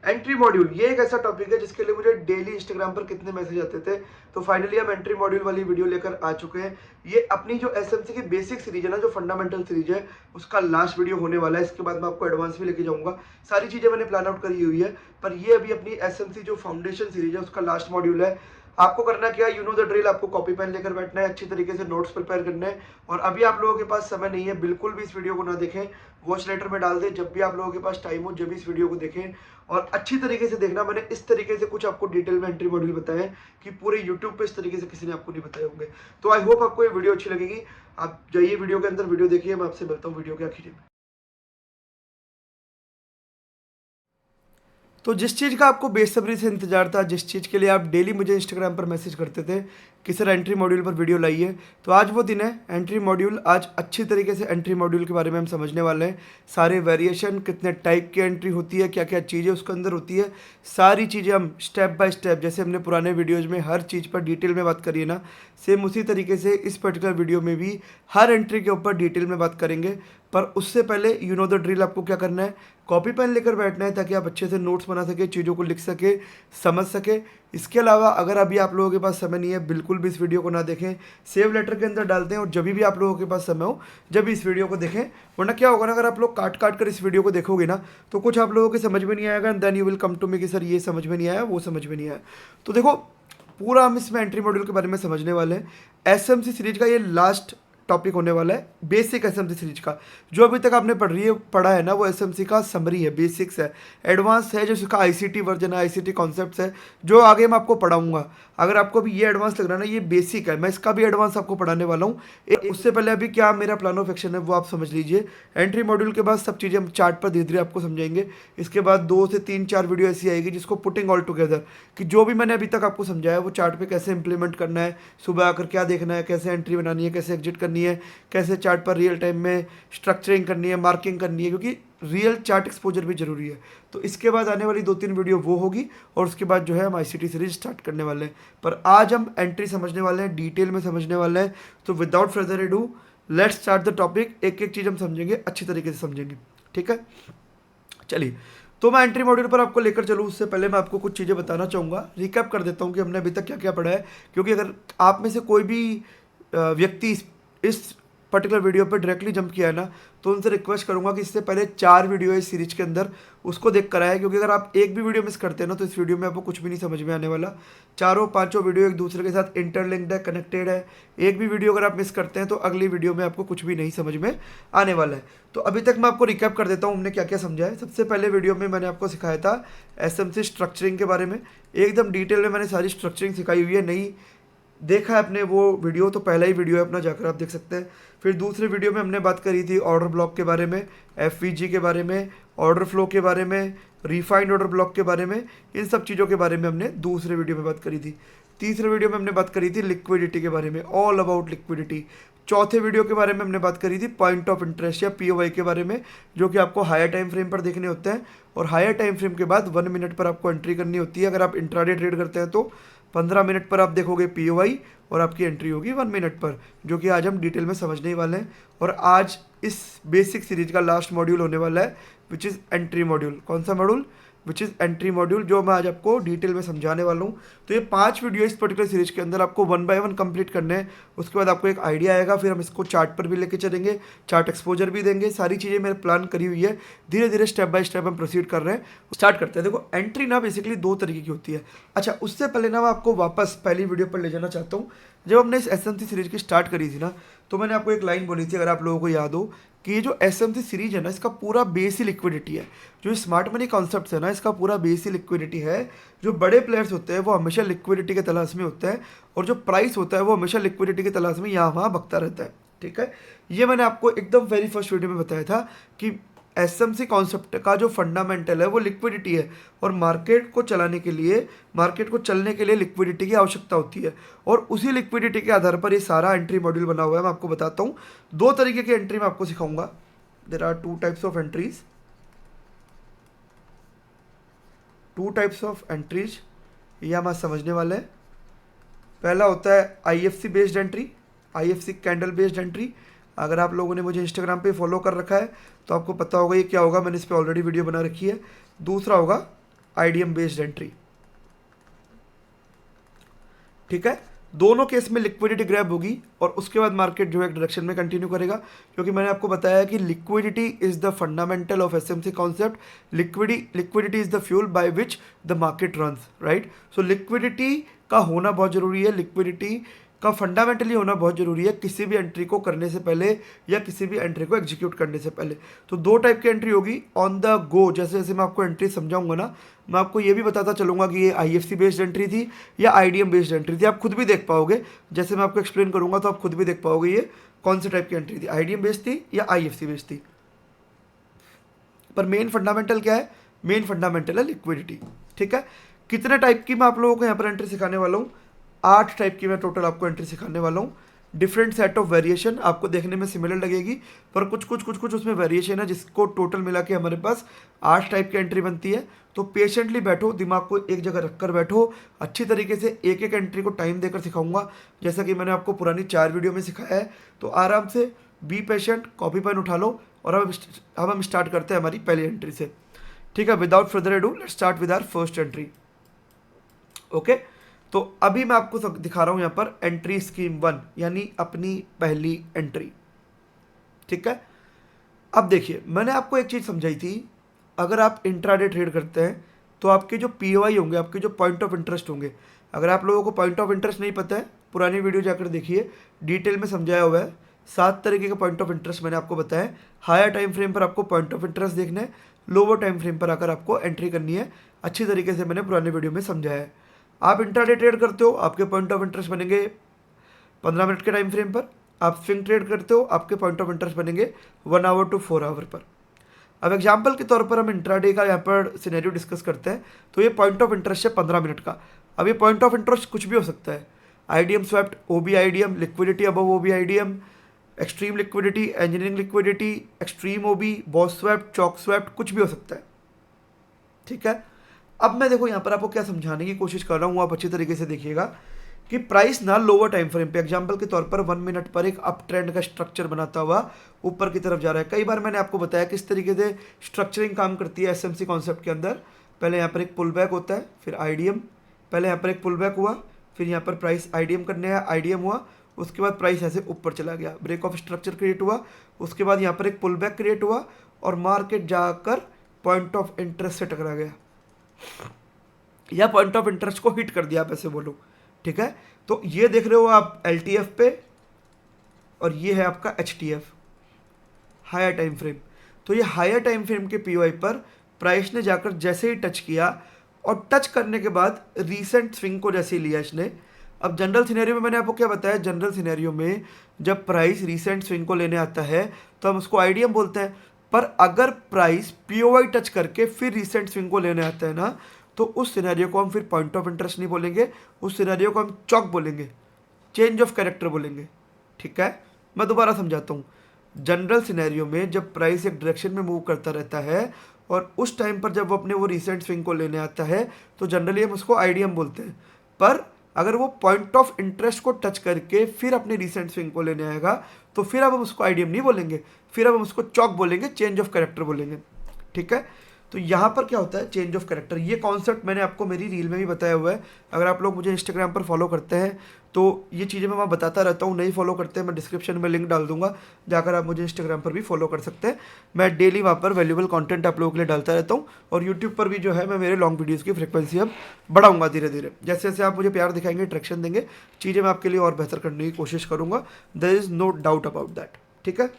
Entry module ये एक ऐसा टॉपिक है जिसके लिए मुझे डेली इंस्टाग्राम पर कितने मैसेज आते थे। तो फाइनली हम एंट्री मॉड्यूल वाली वीडियो लेकर आ चुके हैं। ये अपनी जो एसएमसी की बेसिक सीरीज है ना, जो फंडामेंटल सीरीज है, उसका लास्ट वीडियो होने वाला है। इसके बाद मैं आपको एडवांस भी लेके जाऊंगा। सारी चीजें मैंने प्लान आउट करी हुई है, पर ये अभी अपनी एसएमसी जो फाउंडेशन सीरीज है उसका लास्ट मॉड्यूल है। आपको करना क्या है, यू नो द ड्रिल। आपको कॉपी पेन लेकर बैठना है, अच्छी तरीके से नोट्स प्रिपेयर करने हैं। और अभी आप लोगों के पास समय नहीं है, बिल्कुल भी इस वीडियो को ना देखें, वॉच लेटर में डाल दें। जब भी आप लोगों के पास टाइम हो, जब भी इस वीडियो को देखें और अच्छी तरीके से देखना। मैंने इस तरीके से कुछ आपको डिटेल में एंट्री मॉड्यूल बताए हैं कि पूरे यूट्यूब पे इस तरीके से किसी ने आपको नहीं बताए होंगे। तो आई होप आपको ये वीडियो अच्छी लगेगी। आप जाइए वीडियो के अंदर, वीडियो देखिए। मैं आपसे मिलता हूँ वीडियो के आखिर में। तो जिस चीज़ का आपको बेसब्री से इंतजार था, जिस चीज़ के लिए आप डेली मुझे इंस्टाग्राम पर मैसेज करते थे कि सर एंट्री मॉड्यूल पर वीडियो लाइए, तो आज वो दिन है। एंट्री मॉड्यूल, आज अच्छी तरीके से एंट्री मॉड्यूल के बारे में हम समझने वाले हैं। सारे वेरिएशन, कितने टाइप की एंट्री होती है, क्या क्या चीज़ें उसके अंदर होती है, सारी चीज़ें हम स्टेप बाय स्टेप, जैसे हमने पुराने वीडियोज़ में हर चीज़ पर डिटेल में बात करी है ना, सेम उसी तरीके से इस पर्टिकुलर वीडियो में भी हर एंट्री के ऊपर डिटेल में बात करेंगे। पर उससे पहले यू नो द ड्रिल। आपको क्या करना है, कॉपी पेन लेकर बैठना है ताकि आप अच्छे से नोट्स बना सके, चीज़ों को लिख सके, समझ सके। इसके अलावा अगर अभी आप लोगों के पास समय नहीं है, बिल्कुल भी इस वीडियो को ना देखें, सेव लेटर के अंदर डालते हैं और जब भी आप लोगों के पास समय हो, जब भी इस वीडियो को देखें। वरना क्या होगा ना, अगर आप लोग काट काट कर इस वीडियो को देखोगे ना, तो कुछ आप लोगों के समझ में नहीं आएगा। And then you will come to me कि सर ये समझ में नहीं आया, वो समझ में नहीं आया। तो देखो, पूरा हम इसमें एंट्री मॉड्यूल के बारे में समझने वाले हैं। एसएमसी सीरीज का ये लास्ट टॉपिक होने वाला है, बेसिक एसएमसी सीरीज का। जो अभी तक आपने पढ़ा है ना, वो एसएमसी का समरी है, बेसिक्स है। एडवांस है जो इसका आईसीटी वर्जन है, आईसीटी कॉन्सेप्ट्स है, जो आगे मैं आपको पढ़ाऊंगा। अगर आपको भी ये एडवांस लग रहा है ना, ये बेसिक है, मैं इसका भी एडवांस आपको पढ़ाने वाला हूँ। उससे पहले अभी क्या मेरा प्लान ऑफ एक्शन है वो आप समझ लीजिए। एंट्री मॉड्यूल के बाद सब चीज़ें हम चार्ट पर धीरे धीरे आपको समझाएंगे। इसके बाद 2 से 3 4 वीडियो ऐसी आएगी जिसको पुटिंग ऑल टुगेदर, कि जो भी मैंने अभी तक आपको समझाया वो चार्ट पे कैसे इंप्लीमेंट करना है, सुबह आकर क्या देखना है, कैसे एंट्री बनानी है, कैसे एग्जिट करनी है, कैसे चार्ट पर रियल टाइम में स्ट्रक्चरिंग करनी है, मार्किंग करनी है, क्योंकि रियल चार्ट एक्सपोजर भी जरूरी है। तो इसके बाद आने वाली 2-3 वीडियो वो होगी और उसके बाद जो है हम आईसीटी सीरीज स्टार्ट करने वाले हैं। पर आज हम एंट्री समझने वाले हैं, डिटेल में समझने वाले हैं। तो without further ado let's start the topic. एक एक चीज़ हम समझेंगे, अच्छी तरीके से समझेंगे, ठीक है। चलिए, तो मैं एंट्री मॉड्यूल पर आपको लेकर चलूँ उससे पहले मैं आपको कुछ चीज़ें बताना चाहूँगा। रिकैप कर देता हूँ कि हमने अभी तक क्या क्या पढ़ा है, क्योंकि अगर आप में से कोई भी व्यक्ति इस पर्टिकुलर वीडियो पर डायरेक्टली जंप किया है ना, तो उनसे रिक्वेस्ट करूंगा कि इससे पहले 4 वीडियो है इस सीरीज के अंदर, उसको देख कर आए। क्योंकि अगर आप एक भी वीडियो मिस करते हैं ना, तो इस वीडियो में आपको कुछ भी नहीं समझ में आने वाला। चारों पांचों वीडियो एक दूसरे के साथ इंटरलिंक्ड है, कनेक्टेड है। एक भी वीडियो अगर आप मिस करते हैं तो अगली वीडियो में आपको कुछ भी नहीं समझ में आने वाला है। तो अभी तक मैं आपको रिकैप कर देता हूँ हमने क्या क्या समझा है। सबसे पहले वीडियो में मैंने आपको सिखाया था एसएमसी स्ट्रक्चरिंग के बारे में, एकदम डिटेल में मैंने सारी स्ट्रक्चरिंग सिखाई हुई है। नहीं देखा है आपने वो वीडियो तो पहला ही वीडियो है अपना, जाकर आप देख सकते हैं। फिर दूसरे वीडियो में हमने बात करी थी ऑर्डर ब्लॉक के बारे में, एफवीजी के बारे में, ऑर्डर फ्लो के बारे में, रिफाइंड ऑर्डर ब्लॉक के बारे में। इन सब चीज़ों के बारे में हमने दूसरे वीडियो में बात करी थी। तीसरे वीडियो में हमने बात करी थी लिक्विडिटी के बारे में, ऑल अबाउट लिक्विडिटी। चौथे वीडियो के बारे में हमने बात करी थी पॉइंट ऑफ इंटरेस्ट या पीओवाई के बारे में, जो कि आपको हायर टाइम फ्रेम पर देखने होते हैं। और हायर टाइम फ्रेम के बाद 1 मिनट पर आपको एंट्री करनी होती है। अगर आप इंट्राडे ट्रेड करते हैं तो 15 मिनट पर आप देखोगे पीओवाई और आपकी एंट्री होगी 1 मिनट पर, जो कि आज हम डिटेल में समझने ही वाले हैं। और आज इस बेसिक सीरीज का लास्ट मॉड्यूल होने वाला है, विच इज़ एंट्री मॉड्यूल। कौन सा module? Which is entry module, जो मैं आज आपको डिटेल में समझाने वाला हूँ। तो ये 5 वीडियो इस पर्टिकुलर सीरीज के अंदर आपको 1 बाय 1 कंप्लीट करने हैं। उसके बाद आपको एक आइडिया आएगा, फिर हम इसको चार्ट पर भी लेके चलेंगे, चार्ट एक्सपोजर भी देंगे। सारी चीज़ें मैंने प्लान करी हुई है, धीरे धीरे स्टेप बाय स्टेप हम प्रोसीड कर रहे हैं। स्टार्ट करते हैं। देखो, एंट्री ना बेसिकली 2 तरीके की होती है। अच्छा, उससे पहले ना मैं आपको वापस पहली वीडियो पर ले जाना चाहता हूँ। जब हमने इस एसएमसी सीरीज की स्टार्ट करी थी ना, तो मैंने आपको एक लाइन बोली थी, अगर आप लोगों को याद हो, कि ये जो एसएमसी सीरीज है ना, इसका पूरा बेस ही लिक्विडिटी है। जो स्मार्ट मनी कॉन्सेप्ट्स है ना, इसका पूरा बेस ही लिक्विडिटी है। जो बड़े प्लेयर्स होते हैं वो हमेशा लिक्विडिटी के तलाश में होते हैं, और जो प्राइस होता है वो हमेशा लिक्विडिटी के तलाश में यहाँ वहाँ भगता रहता है, ठीक है। ये मैंने आपको एकदम वेरी फर्स्ट वीडियो में बताया था कि एसएमसी कॉन्सेप्ट का जो फंडामेंटल है वो लिक्विडिटी है, और मार्केट को चलाने के लिए, मार्केट को चलने के लिए लिक्विडिटी की आवश्यकता होती है। और उसी लिक्विडिटी के आधार पर ये सारा एंट्री मॉड्यूल बना हुआ है। मैं आपको बताता हूँ 2 तरीके की एंट्री मैं आपको सिखाऊंगा। There are 2 types of entries, 2 types of entries, ये हम आज समझने वाले हैं। पहला होता है IFC based entry, IFC candle based entry. अगर आप लोगों ने मुझे इंस्टाग्राम पे फॉलो कर रखा है तो आपको पता होगा ये क्या होगा, मैंने इस पर ऑलरेडी वीडियो बना रखी है। दूसरा होगा आईडीएम बेस्ड एंट्री। ठीक है, दोनों केस में लिक्विडिटी ग्रैब होगी और उसके बाद मार्केट जो है डायरेक्शन में कंटिन्यू करेगा, क्योंकि मैंने आपको बताया कि liquidity is the fundamental of SMC concept. Liquidity is the fuel by which the market runs, right. So liquidity का होना बहुत जरूरी है, लिक्विडिटी का फंडामेंटली होना बहुत जरूरी है किसी भी एंट्री को करने से पहले या किसी भी एंट्री को एग्जीक्यूट करने से पहले। तो दो टाइप की एंट्री होगी, ऑन द गो, जैसे जैसे मैं आपको एंट्री समझाऊंगा ना, मैं आपको ये भी बताता चलूंगा कि ये आईएफसी बेस्ड एंट्री थी या आईडीएम बेस्ड एंट्री थी, आप खुद भी देख पाओगे। जैसे मैं आपको एक्सप्लेन करूंगा तो आप खुद भी देख पाओगे ये कौन सी टाइप की एंट्री थी, आईडीएम बेस्ड थी या आईएफसी बेस्ड थी। पर मेन फंडामेंटल क्या है, मेन फंडामेंटल है लिक्विडिटी। ठीक है, कितने टाइप की मैं आप लोगों को यहाँ पर एंट्री सिखाने वाला हूँ, 8 टाइप की मैं टोटल आपको एंट्री सिखाने वाला हूँ। डिफरेंट सेट ऑफ वेरिएशन, आपको देखने में सिमिलर लगेगी पर कुछ उसमें वेरिएशन है, जिसको टोटल मिला के हमारे पास 8 टाइप की एंट्री बनती है। तो पेशेंटली बैठो, दिमाग को एक जगह रखकर बैठो, अच्छी तरीके से एक एक एंट्री को टाइम देकर सिखाऊंगा, जैसा कि मैंने आपको पुरानी 4 वीडियो में सिखाया है। तो आराम से बी पेशेंट, कॉपी पेन उठा लो और अब हम स्टार्ट करते हैं हमारी पहली एंट्री से। ठीक है, without further ado let's start with our first entry. Okay, तो अभी मैं आपको दिखा रहा हूं यहां पर एंट्री स्कीम 1, यानी अपनी पहली एंट्री। ठीक है, अब देखिए मैंने आपको एक चीज समझाई थी, अगर आप इंट्राडे ट्रेड करते हैं तो आपके जो पीओआई होंगे, आपके जो पॉइंट ऑफ इंटरेस्ट होंगे, अगर आप लोगों को पॉइंट ऑफ इंटरेस्ट नहीं पता है, पुरानी वीडियो जाकर देखिए, डिटेल में समझाया हुआ है। 7 तरीके का पॉइंट ऑफ इंटरेस्ट मैंने आपको बताया। हायर टाइम फ्रेम पर आपको पॉइंट ऑफ इंटरेस्ट देखना है, लोअर टाइम फ्रेम पर आकर आपको एंट्री करनी है, अच्छी तरीके से मैंने पुराने वीडियो में समझाया है। आप इंट्राडे ट्रेड करते हो, आपके पॉइंट ऑफ इंटरेस्ट बनेंगे 15 मिनट के टाइम फ्रेम पर। आप स्विंग ट्रेड करते हो, आपके पॉइंट ऑफ इंटरेस्ट बनेंगे 1 आवर टू 4 आवर पर। अब एग्जांपल के तौर पर हम इंट्राडे का यहाँ पर सिनेरियो डिस्कस करते हैं, तो ये पॉइंट ऑफ इंटरेस्ट है 15 मिनट का। अब ये पॉइंट ऑफ इंटरेस्ट कुछ भी हो सकता है, IDM swept, OB IDM, liquidity above OB IDM, extreme liquidity, engineering liquidity, extreme OB, BOS swept, CHoCH swept, कुछ भी हो सकता है। ठीक है, अब मैं देखो यहाँ पर आपको क्या समझाने की कोशिश कर रहा हूँ, आप अच्छी तरीके से देखिएगा कि प्राइस ना लोअर टाइम फ्रेम पे, एग्जांपल के तौर पर 1 मिनट पर एक अप ट्रेंड का स्ट्रक्चर बनाता हुआ ऊपर की तरफ जा रहा है। कई बार मैंने आपको बताया किस तरीके से स्ट्रक्चरिंग काम करती है एसएमसी कॉन्सेप्ट के अंदर। पहले यहाँ पर एक पुल बैक होता है, फिर आईडीएम, पहले यहाँ पर एक पुल बैक हुआ, फिर यहाँ पर प्राइस आईडीएम करने आया, आईडीएम हुआ, उसके बाद प्राइस ऐसे ऊपर चला गया, ब्रेक ऑफ स्ट्रक्चर क्रिएट हुआ, उसके बाद यहाँ पर एक पुल बैक क्रिएट हुआ और मार्केट जाकर पॉइंट ऑफ इंटरेस्ट से टकरा गया या पॉइंट ऑफ इंटरेस्ट को हिट कर दिया, आप ऐसे बोलो। ठीक है, तो ये देख रहे हो आप एलटीएफ पे और ये है आपका एचटीएफ, हायर टाइम फ्रेम। तो ये हायर टाइम फ्रेम के पीओआई पर प्राइस ने जाकर जैसे ही टच किया और टच करने के बाद रीसेंट स्विंग को जैसे ही लिया इसने। अब जनरल सिनेरियो में मैंने आपको क्या बताया, जनरल सिनेरियो में जब प्राइस रीसेंट स्विंग को लेने आता है तो हम उसको आईडीएम बोलते हैं, पर अगर प्राइस पीओआई टच करके फिर रीसेंट स्विंग को लेने आता है ना, तो उस सिनेरियो को हम फिर पॉइंट ऑफ इंटरेस्ट नहीं बोलेंगे, उस सिनेरियो को हम चॉक बोलेंगे, चेंज ऑफ कैरेक्टर बोलेंगे। ठीक है, मैं दोबारा समझाता हूँ। जनरल सिनेरियो में जब प्राइस एक डायरेक्शन में मूव करता रहता है और उस टाइम पर जब वो अपने वो रीसेंट स्विंग को लेने आता है तो जनरली हम उसको आईडीएम बोलते हैं, पर अगर वो पॉइंट ऑफ इंटरेस्ट को टच करके फिर अपने रीसेंट स्विंग को लेने आएगा तो फिर अब हम उसको आईडीएम नहीं बोलेंगे, फिर अब हम उसको चॉक बोलेंगे, चेंज ऑफ कैरेक्टर बोलेंगे। ठीक है, तो यहाँ पर क्या होता है, चेंज ऑफ कैरेक्टर। ये कॉन्सेप्ट मैंने आपको मेरी रील में भी बताया हुआ है, अगर आप लोग मुझे इंस्टाग्राम पर फॉलो करते हैं तो ये चीज़ें मैं वहाँ बताता रहता हूँ। नहीं फॉलो करते हैं, मैं डिस्क्रिप्शन में लिंक डाल दूंगा, जाकर आप मुझे इंस्टाग्राम पर भी फॉलो कर सकते हैं। मैं डेली वहाँ पर वैल्यूबल कंटेंट आप लोगों के लिए डालता रहता हूँ और यूट्यूब पर भी जो है मैं मेरे लॉन्ग वीडियोज़ की फ्रिक्वेंसी अब बढ़ाऊंगा धीरे धीरे। जैसे जैसे आप मुझे प्यार दिखाएंगे, अट्रैक्शन देंगे, चीज़ें मैं आपके लिए और बेहतर करने की कोशिश करूँगा, there is no doubt about that. ठीक है,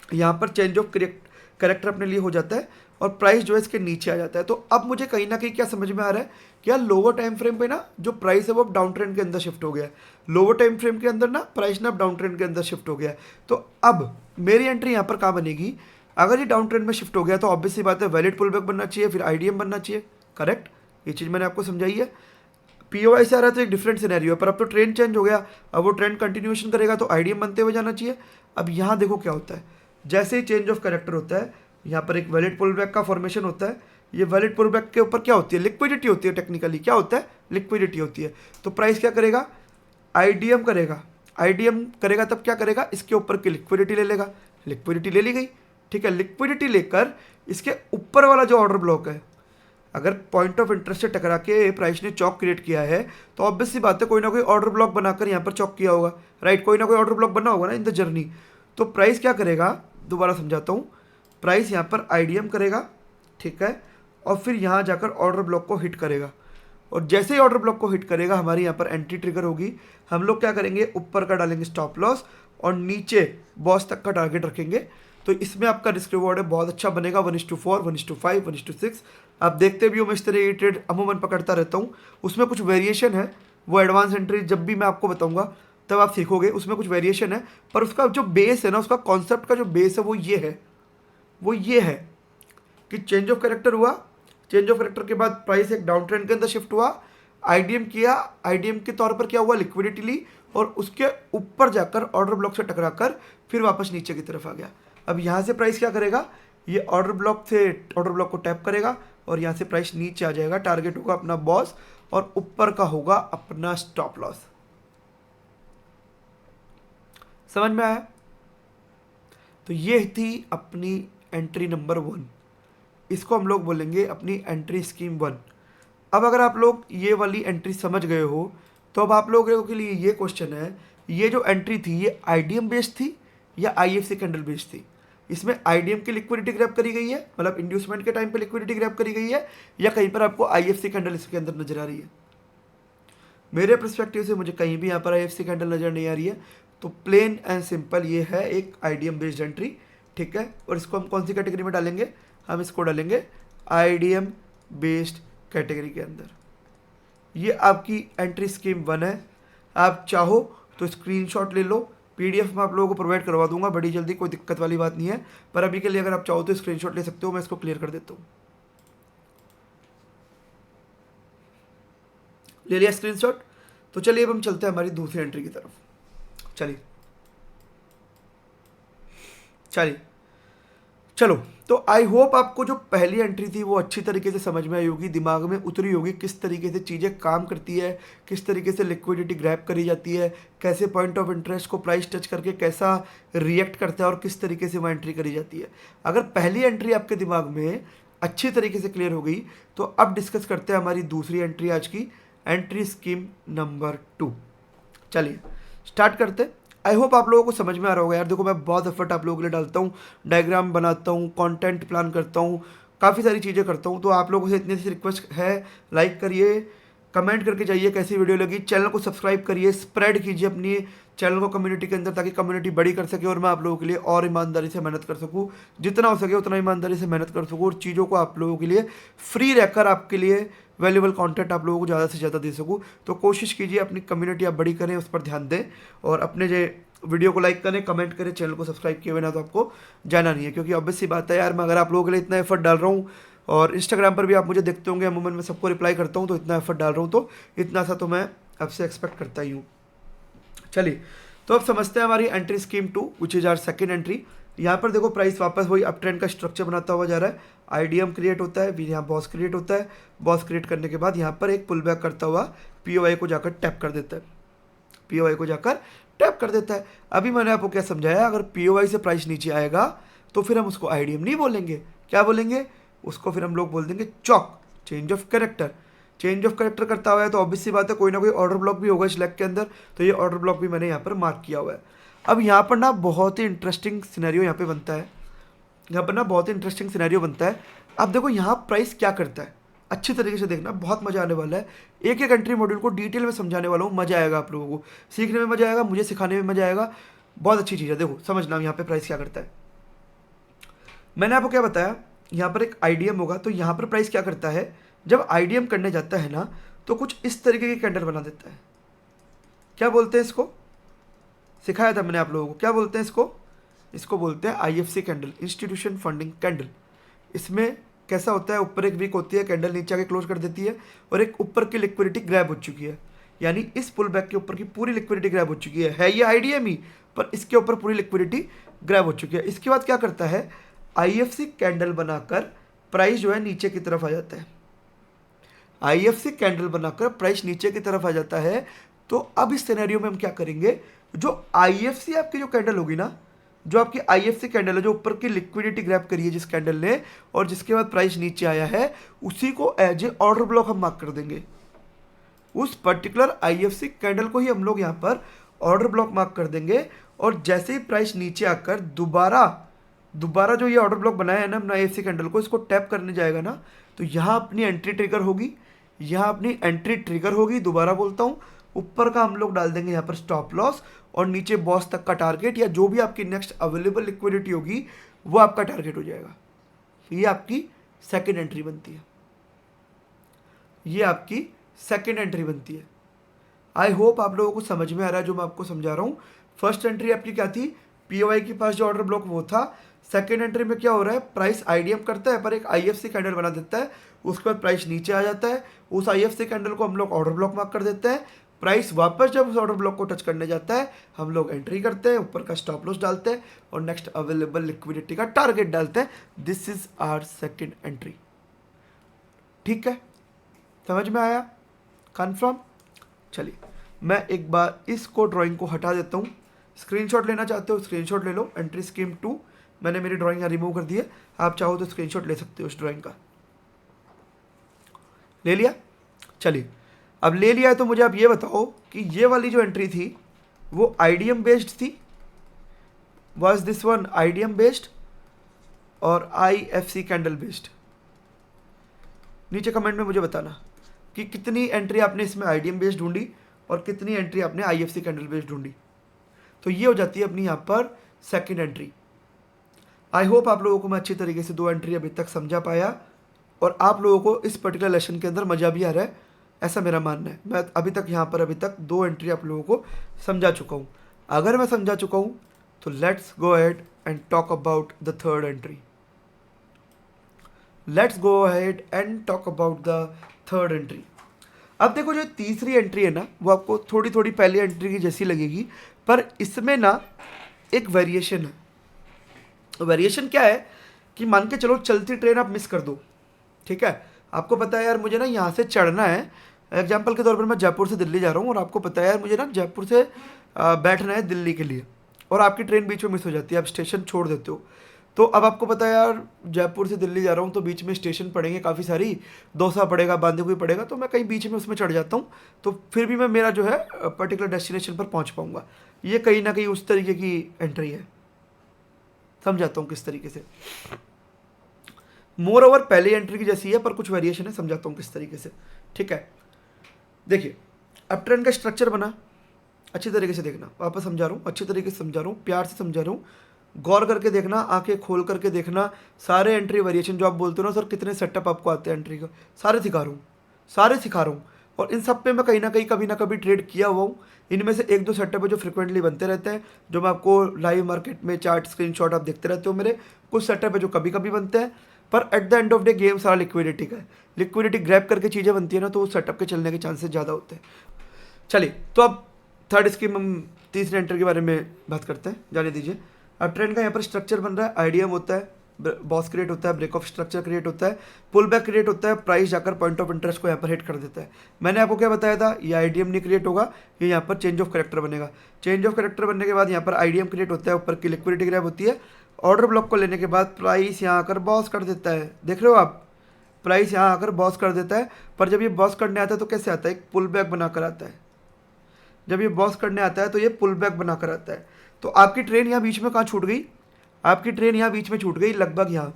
यहाँ पर चेंज ऑफ कैरेक्टर अपने लिए हो जाता है और प्राइस जो है इसके नीचे आ जाता है। तो अब मुझे कहीं ना कहीं क्या समझ में आ रहा है, क्या लोअर टाइम फ्रेम पे ना जो प्राइस है वो अब डाउन ट्रेंड के अंदर शिफ्ट हो गया है, लोअर टाइम फ्रेम के अंदर ना प्राइस ना अब डाउन ट्रेंड के अंदर शिफ्ट हो गया है। तो अब मेरी एंट्री यहाँ पर कहाँ बनेगी, अगर ये डाउन ट्रेंड में शिफ्ट हो गया तो ऑब्वियसली बात है वैलिड पुल बैक बनना चाहिए, फिर आईडीएम बनना चाहिए। करेक्ट, ये चीज़ मैंने आपको समझाई है। पीओआई से आ रहा है तो एक डिफरेंट सिनेरियो है, पर अब तो ट्रेंड चेंज हो गया, अब वो ट्रेंड कंटिन्यूएशन करेगा तो आईडीएम बनते हुए जाना चाहिए। अब यहाँ देखो क्या होता है, जैसे ही चेंज ऑफ कैरेक्टर होता है यहाँ पर एक वैलिड पुल बैक का फॉर्मेशन होता है। ये वैलिड पुल बैक के ऊपर क्या होती है, लिक्विडिटी होती है। टेक्निकली क्या होता है, लिक्विडिटी होती है। तो प्राइस क्या करेगा, आईडीएम करेगा, आईडीएम करेगा तब क्या करेगा, इसके ऊपर की लिक्विडिटी ले लेगा, लिक्विडिटी ले ली गई। ठीक है, लिक्विडिटी लेकर इसके ऊपर वाला जो ऑर्डर ब्लॉक है, अगर पॉइंट ऑफ इंटरेस्ट से टकरा के प्राइस ने चौक क्रिएट किया है तो ऑब्वियस सी बात है कोई ना कोई ऑर्डर ब्लॉक बनाकर यहाँ पर चौक किया होगा, राइट। कोई ना कोई ऑर्डर ब्लॉक बना होगा ना इन द जर्नी। तो प्राइस क्या करेगा, दोबारा समझाता हूँ। प्राइस यहाँ पर आईडीएम करेगा, ठीक है, और फिर यहाँ जाकर ऑर्डर ब्लॉक को हिट करेगा। और जैसे ही ऑर्डर ब्लॉक को हिट करेगा हमारी यहाँ पर एंट्री ट्रिगर होगी। हम लोग क्या करेंगे, ऊपर का डालेंगे स्टॉप लॉस और नीचे बॉस तक का टारगेट रखेंगे। तो इसमें आपका रिस्क रिवॉर्ड है बहुत अच्छा बनेगा, 1:4, 1:5, 1:6। आप देखते भी हो मैं इस तरह की ट्रेड अमूमन पकड़ता रहता हूँ। उसमें कुछ वेरिएशन है, वो एडवांस एंट्री जब भी मैं आपको बताऊंगा तब आप सीखोगे, उसमें कुछ वेरिएशन है। पर उसका जो बेस है ना, उसका कॉन्सेप्ट का जो बेस है वो ये है कि चेंज ऑफ कैरेक्टर हुआ, चेंज ऑफ कैरेक्टर के बाद प्राइस एक डाउन ट्रेंड के अंदर शिफ्ट हुआ, आईडीएम किया, आईडीएम के तौर पर क्या हुआ, लिक्विडिटी ली और उसके ऊपर जाकर ऑर्डर ब्लॉक से टकराकर फिर वापस नीचे की तरफ आ गया। अब यहाँ से प्राइस क्या करेगा, ये ऑर्डर ब्लॉक को टैप करेगा और यहाँ से प्राइस नीचे आ जाएगा। टारगेट होगा अपना बॉस और ऊपर का होगा अपना स्टॉप लॉस। समझ में आया? तो ये थी अपनी एंट्री नंबर 1। इसको हम लोग बोलेंगे अपनी एंट्री स्कीम 1। अब अगर आप लोग ये वाली एंट्री समझ गए हो तो अब आप लोगों के लिए ये क्वेश्चन है, ये जो एंट्री थी ये आईडीएम बेस्ड थी या आईएफसी कैंडल बेस्ड थी? इसमें आईडीएम की लिक्विडिटी ग्रैब करी गई है, मतलब इंड्यूसमेंट के टाइम पे लिक्विडिटी ग्रैब करी गई है, या कहीं पर आपको आईएफसी कैंडल इसके अंदर नजर आ रही है? मेरे पर्सपेक्टिव से मुझे कहीं भी यहाँ पर आईएफसी कैंडल नजर नहीं आ रही है। तो प्लेन एंड सिंपल ये है एक आईडीएम बेस्ड एंट्री, ठीक है। और इसको हम कौन सी कैटेगरी में डालेंगे, हम इसको डालेंगे आईडीएम बेस्ड कैटेगरी के अंदर। ये आपकी एंट्री स्कीम 1 है। आप चाहो तो स्क्रीनशॉट ले लो, पीडीएफ में आप लोगों को प्रोवाइड करवा दूंगा बड़ी जल्दी, कोई दिक्कत वाली बात नहीं है। पर अभी के लिए अगर आप चाहो तो स्क्रीनशॉट ले सकते हो, मैं इसको क्लियर कर देता हूँ। ले लिया स्क्रीनशॉट? तो चलिए अब हम चलते हैं हमारी दूसरी एंट्री की तरफ। चलिए चलो। तो आई होप आपको जो पहली एंट्री थी वो अच्छी तरीके से समझ में आई होगी, दिमाग में उतरी होगी किस तरीके से चीज़ें काम करती है, किस तरीके से लिक्विडिटी ग्रैब करी जाती है, कैसे पॉइंट ऑफ इंटरेस्ट को प्राइस टच करके कैसा रिएक्ट करता है और किस तरीके से वो एंट्री करी जाती है। अगर पहली एंट्री आपके दिमाग में अच्छी तरीके से क्लियर हो गई तो अब डिस्कस करते हैं हमारी दूसरी एंट्री आज की, एंट्री स्कीम नंबर 2। चलिए स्टार्ट करते हैं। आई होप आप लोगों को समझ में आ रहा होगा यार। देखो मैं बहुत एफर्ट आप लोगों के लिए डालता हूँ, डायग्राम बनाता हूँ, कंटेंट प्लान करता हूँ, काफ़ी सारी चीज़ें करता हूँ। तो आप लोगों से इतनी सी रिक्वेस्ट है, लाइक करिए, कमेंट करके जाइए कैसी वीडियो लगी, चैनल को सब्सक्राइब करिए, स्प्रेड कीजिए अपनी चैनल को कम्युनिटी के अंदर ताकि कम्युनिटी बड़ी कर सके और मैं आप लोगों के लिए और ईमानदारी से मेहनत कर सकूँ, जितना हो सके उतना ईमानदारी से मेहनत कर सकूँ और चीज़ों को आप लोगों के लिए फ्री रहकर आपके लिए वैल्यूबल कंटेंट आप लोगों को ज़्यादा से ज़्यादा दे सकूँ। तो कोशिश कीजिए अपनी कम्युनिटी आप बड़ी करें, उस पर ध्यान दें और अपने जो वीडियो को लाइक करें, कमेंट करें, चैनल को सब्सक्राइब किए बिना तो आपको जाना नहीं है। क्योंकि ऑब्वियस सी बात है यार, मैं अगर आप लोगों के लिए इतना एफर्ट डाल रहा हूँ और इंस्टाग्राम पर भी आप मुझे देखते होंगे अमूमन मैं सबको रिप्लाई करता हूँ, तो इतना एफर्ट डाल रहा हूँ तो इतना सा तो मैं आपसे एक्सपेक्ट करता ही हूँ। चलिए तो अब समझते हैं हमारी entry scheme 2 which is our second entry. यहाँ पर देखो प्राइस वापस वही अप ट्रेंड का स्ट्रक्चर बनाता हुआ जा रहा है। आईडीएम क्रिएट होता है, फिर यहाँ बॉस क्रिएट होता है, बॉस क्रिएट करने के बाद यहाँ पर एक पुल बैक करता हुआ पीओआई को जाकर टैप कर देता है, पीओआई को जाकर टैप कर देता है। अभी मैंने आपको क्या समझाया, अगर पीओआई से प्राइस नीचे आएगा तो फिर हम उसको आईडीएम नहीं बोलेंगे, क्या बोलेंगे उसको, फिर हम लोग बोल देंगे chalk, change of character. Change of character करता हुआ है तो ऑब्वियस सी बात है कोई ना कोई ऑर्डर ब्लॉक भी होगा इस लेग के अंदर, तो ये ऑर्डर ब्लॉक भी मैंने यहाँ पर मार्क किया हुआ है। अब यहाँ पर ना बहुत ही इंटरेस्टिंग सिनेरियो यहाँ पे बनता है, यहाँ पर ना बहुत ही इंटरेस्टिंग सिनेरियो बनता है। अब देखो यहाँ प्राइस क्या करता है, अच्छी तरीके से देखना, बहुत मज़ा आने वाला है। एक एक एंट्री मॉड्यूल को डिटेल में समझाने वाला हूँ, मज़ा आएगा आप लोगों को, सीखने में मज़ा आएगा, मुझे सिखाने में मज़ा आएगा, बहुत अच्छी चीज़ है। देखो समझना यहाँ पे प्राइस क्या करता है। मैंने आपको क्या बताया, यहाँ पर एक आईडीएम होगा, तो यहाँ पर प्राइस क्या करता है, जब आईडीएम करने जाता है ना तो कुछ इस तरीके की कैंडल बना देता है। क्या बोलते हैं इसको, सिखाया था मैंने आप लोगों को, क्या बोलते हैं इसको, इसको बोलते हैं IFC candle, institution funding candle. इसमें कैसा होता है, ऊपर एक वीक होती है, कैंडल नीचे आके क्लोज कर देती है और एक ऊपर की लिक्विडिटी ग्रैब हो चुकी है, यानी इस पुल बैक के ऊपर की पूरी लिक्विडिटी ग्रैब हो चुकी है ये आईडीएम ही, पर इसके ऊपर पूरी लिक्विडिटी ग्रैब हो चुकी है। इसके बाद क्या करता है, आईएफसी कैंडल बनाकर प्राइस जो है नीचे की तरफ आ जाता है, आईएफसी कैंडल बनाकर प्राइस नीचे की तरफ आ जाता है। तो अब इस सिनेरियो में हम क्या करेंगे, जो आईएफसी आपकी जो कैंडल होगी ना, जो आपकी IFC कैंडल है, जो ऊपर की लिक्विडिटी ग्रैब करी है जिस कैंडल ने, और जिसके बाद प्राइस नीचे आया है, उसी को एज ए ऑर्डर ब्लॉक हम मार्क कर देंगे। उस पर्टिकुलर IFC कैंडल को ही हम लोग यहाँ पर ऑर्डर ब्लॉक मार्क कर देंगे। और जैसे ही प्राइस नीचे आकर दोबारा जो ये ऑर्डर ब्लॉक बनाया है ना हमने IFC कैंडल को, इसको टैप करने जाएगा ना, तो यहाँ अपनी एंट्री ट्रिगर होगी, यहाँ अपनी एंट्री ट्रिगर होगी। दोबारा बोलता हूँ, ऊपर का हम लोग डाल देंगे यहाँ पर स्टॉप लॉस, और नीचे बॉस तक का टारगेट, या जो भी आपकी नेक्स्ट अवेलेबल लिक्विडिटी होगी वो आपका टारगेट हो जाएगा। ये आपकी सेकेंड एंट्री बनती है, ये आपकी सेकेंड एंट्री बनती है। आई होप आप लोगों को समझ में आ रहा है जो मैं आपको समझा रहा हूँ। फर्स्ट एंट्री आपकी क्या थी, POI के पास जो ऑर्डर ब्लॉक वो था। सेकेंड एंट्री में क्या हो रहा है, प्राइस IDM करता है पर एक IFC कैंडल बना देता है, उसके बाद प्राइस नीचे आ जाता है, उस IFC कैंडल को हम लोग ऑर्डर ब्लॉक मार्क कर देते हैं। प्राइस वापस जब उस ऑर्डर ब्लॉक को टच करने जाता है, हम लोग एंट्री करते हैं, ऊपर का स्टॉप लॉस डालते हैं और नेक्स्ट अवेलेबल लिक्विडिटी का टारगेट डालते हैं। This is our second entry. ठीक है, समझ में आया, कन्फर्म? चलिए मैं एक बार इसको ड्राइंग को हटा देता हूँ। स्क्रीनशॉट लेना चाहते हो स्क्रीनशॉट ले लो। एंट्री स्कीम 2 मैंने मेरी ड्राइंग यहाँ रिमूव कर दी है, आप चाहो तो स्क्रीनशॉट ले सकते हो उस ड्राइंग का। ले लिया? चलिए अब ले लिया है तो मुझे आप ये बताओ कि ये वाली जो एंट्री थी वो IDM बेस्ड थी, was this one IDM based और IFC कैंडल बेस्ड? नीचे कमेंट में मुझे बताना कि कितनी एंट्री आपने इसमें IDM बेस्ड ढूंढी और कितनी एंट्री आपने IFC कैंडल बेस्ड ढूंढी। तो ये हो जाती है अपनी यहाँ पर सेकंड एंट्री। आई होप आप लोगों को मैं अच्छी तरीके से 2 एंट्री अभी तक समझा पाया और आप लोगों को इस पर्टिकुलर लेसन के अंदर मज़ा भी आ रहा है, ऐसा मेरा मानना है। मैं अभी तक 2 एंट्री आप लोगों को समझा चुका हूँ। अगर मैं समझा चुका हूँ तो let's go ahead and talk about the third entry. Let's go ahead and talk about the third entry. अब देखो जो तीसरी एंट्री है ना, वो आपको थोड़ी थोड़ी पहली एंट्री की जैसी लगेगी, पर इसमें ना एक वेरिएशन है। वेरिएशन क्या है कि मान के चलो चलती ट्रेन आप मिस कर दो, ठीक है, आपको पता है यार मुझे ना यहाँ से चढ़ना है, एग्जाम्पल के तौर पर मैं जयपुर से दिल्ली जा रहा हूँ और आपको पता है यार मुझे ना जयपुर से बैठना है दिल्ली के लिए, और आपकी ट्रेन बीच में मिस हो जाती है, आप स्टेशन छोड़ देते हो। तो अब आपको पता है यार जयपुर से दिल्ली जा रहा हूँ तो बीच में स्टेशन पड़ेंगे काफ़ी सारी, दौसा पड़ेगा, बांदीकुई पड़ेगा, तो मैं कहीं बीच में उसमें चढ़ जाता हूँ, तो फिर भी मैं मेरा जो है पर्टिकुलर डेस्टिनेशन पर पहुँच पाऊँगा। ये कहीं ना कहीं उस तरीके की एंट्री है, समझाता हूँ किस तरीके से। मोर ओवर पहली एंट्री की जैसी है पर कुछ वेरिएशन है, समझाता हूँ किस तरीके से। ठीक है, देखिए अब ट्रेंड का स्ट्रक्चर बना, अच्छी तरीके से देखना, वापस समझा रहा हूँ, अच्छी तरीके से समझा रहा हूँ, प्यार से समझा रहा हूँ, गौर करके देखना, आंखें खोल करके देखना। सारे एंट्री वेरिएशन जो आप बोलते हो ना सर कितने सेटअप आपको आते हैं एंट्री का, सारे सिखा रहा हूँ और इन सब पे मैं कहीं ना कहीं कभी ना कभी ट्रेड किया हुआ हूँ। इनमें से 1-2 सेटअप है जो फ्रिक्वेंटली बनते रहते हैं, जो मैं आपको लाइव मार्केट में चार्ट स्क्रीनशॉट आप देखते रहते हो मेरे। कुछ सेटअप है जो कभी कभी बनते हैं, पर at the end of day game सारा लिक्विडिटी का है। लिक्विडिटी ग्रैब करके चीज़ें बनती है ना, तो उस सेटअप के चलने के चांसेस ज़्यादा होते हैं। चलिए तो अब थर्ड स्कीम हम तीसरे एंट्री के बारे में बात करते हैं, जाने दीजिए। अब ट्रेंड का यहाँ पर स्ट्रक्चर बन रहा है, आईडीएम होता है, बॉस क्रिएट होता है, ब्रेक ऑफ स्ट्रक्चर क्रिएट होता है, पुल बैक क्रिएट होता है, प्राइस जाकर पॉइंट ऑफ इंटरेस्ट को यहाँ पर हिट कर देता है। मैंने आपको क्या बताया था, ये आईडीएम नहीं क्रिएट होगा, ये यहाँ पर चेंज ऑफ करेक्टर बनेगा। चेंज ऑफ करेक्टर बनने के बाद यहाँ पर आईडीएम क्रिएट होता है, ऊपर की लिक्विडिटी ग्रैब होती है, ऑर्डर ब्लॉक को लेने के बाद प्राइस यहाँ आकर बॉस कर देता है। देख रहे हो आप, प्राइस यहाँ आकर बॉस कर देता है। पर जब ये बॉस करने आता है तो कैसे आता है, एक पुल बैक बनाकर आता है। जब ये बॉस करने आता है तो ये पुल बैक बनाकर आता है। तो आपकी ट्रेन यहाँ बीच में कहाँ छूट गई, आपकी ट्रेन यहाँ बीच में छूट गई, लगभग यहाँ।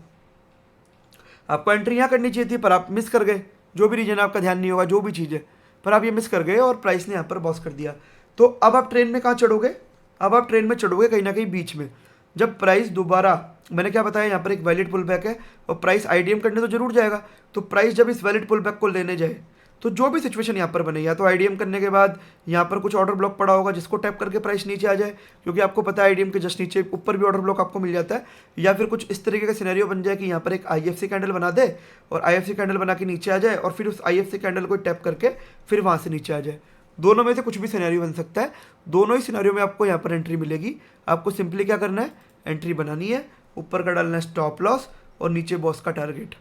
आपको एंट्री यहाँ करनी चाहिए थी पर आप मिस कर गए, जो भी रीजन आपका ध्यान नहीं होगा, जो भी चीज़ है, पर आप ये मिस कर गए और प्राइस ने यहाँ पर बॉस कर दिया। तो अब आप ट्रेन में कहाँ चढ़ोगे, अब आप ट्रेन में चढ़ोगे कहीं ना कहीं बीच में। जब प्राइस दोबारा, मैंने क्या बताया, यहाँ पर एक वैलिड पुल बैक है और प्राइस आईडीएम करने तो जरूर जाएगा। तो प्राइस जब इस वैलिड पुल बैक को लेने जाए तो जो भी सिचुएशन यहाँ पर बने, या तो आईडीएम करने के बाद यहाँ पर कुछ ऑर्डर ब्लॉक पड़ा होगा जिसको टैप करके प्राइस नीचे आ जाए, क्योंकि आपको पता है आईडीएम के जस्ट नीचे ऊपर भी ऑर्डर ब्लॉक आपको मिल जाता है, या फिर कुछ इस तरीके का सिनेरियो बन जाए कि यहाँ पर एक आईएफसी कैंडल बना दे और आईएफसी कैंडल बना के नीचे आ जाए और फिर उस आईएफसी कैंडल को टैप करके फिर वहाँ से नीचे आ जाए। दोनों में से कुछ भी सिनेरियो बन सकता है, दोनों ही सिनेरियो में आपको यहाँ पर एंट्री मिलेगी। आपको सिंपली क्या करना है, एंट्री बनानी है, ऊपर का डालना है स्टॉप लॉस और नीचे बॉस का टारगेट।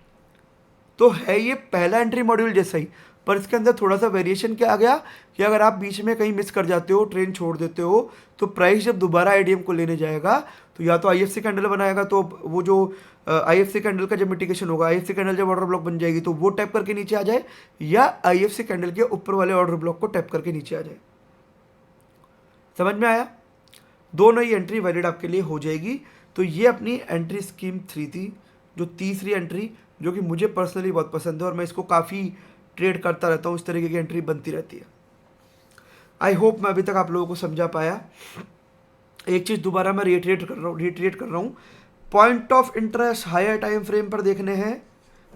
तो है ये पहला एंट्री मॉड्यूल जैसा ही, पर इसके अंदर थोड़ा सा वेरिएशन क्या आ गया कि अगर आप बीच में कहीं मिस कर जाते हो, ट्रेन छोड़ देते हो, तो प्राइस जब दोबारा आईडीएम को लेने जाएगा तो या तो आईएफसी कैंडल बनाएगा, तो वो जो आईएफसी कैंडल का जब मिटिगेशन होगा, आईएफसी कैंडल जब ऑर्डर ब्लॉक बन जाएगी तो वो टैप करके नीचे आ जाए, या आईएफसी कैंडल के ऊपर वाले ऑर्डर ब्लॉक को टैप करके नीचे आ जाए। समझ में आया? दोनों ही एंट्री वैलिड आपके लिए हो जाएगी। तो ये अपनी एंट्री स्कीम 3 थी। जो तीसरी एंट्री जो कि मुझे पर्सनली बहुत पसंद है और मैं इसको काफ़ी ट्रेड करता रहता हूँ, इस तरीके की एंट्री बनती रहती है। आई होप मैं अभी तक आप लोगों को समझा पाया। एक चीज़ दोबारा मैं रिट्रेट कर रहा हूँ, point of interest higher time frame पर देखने हैं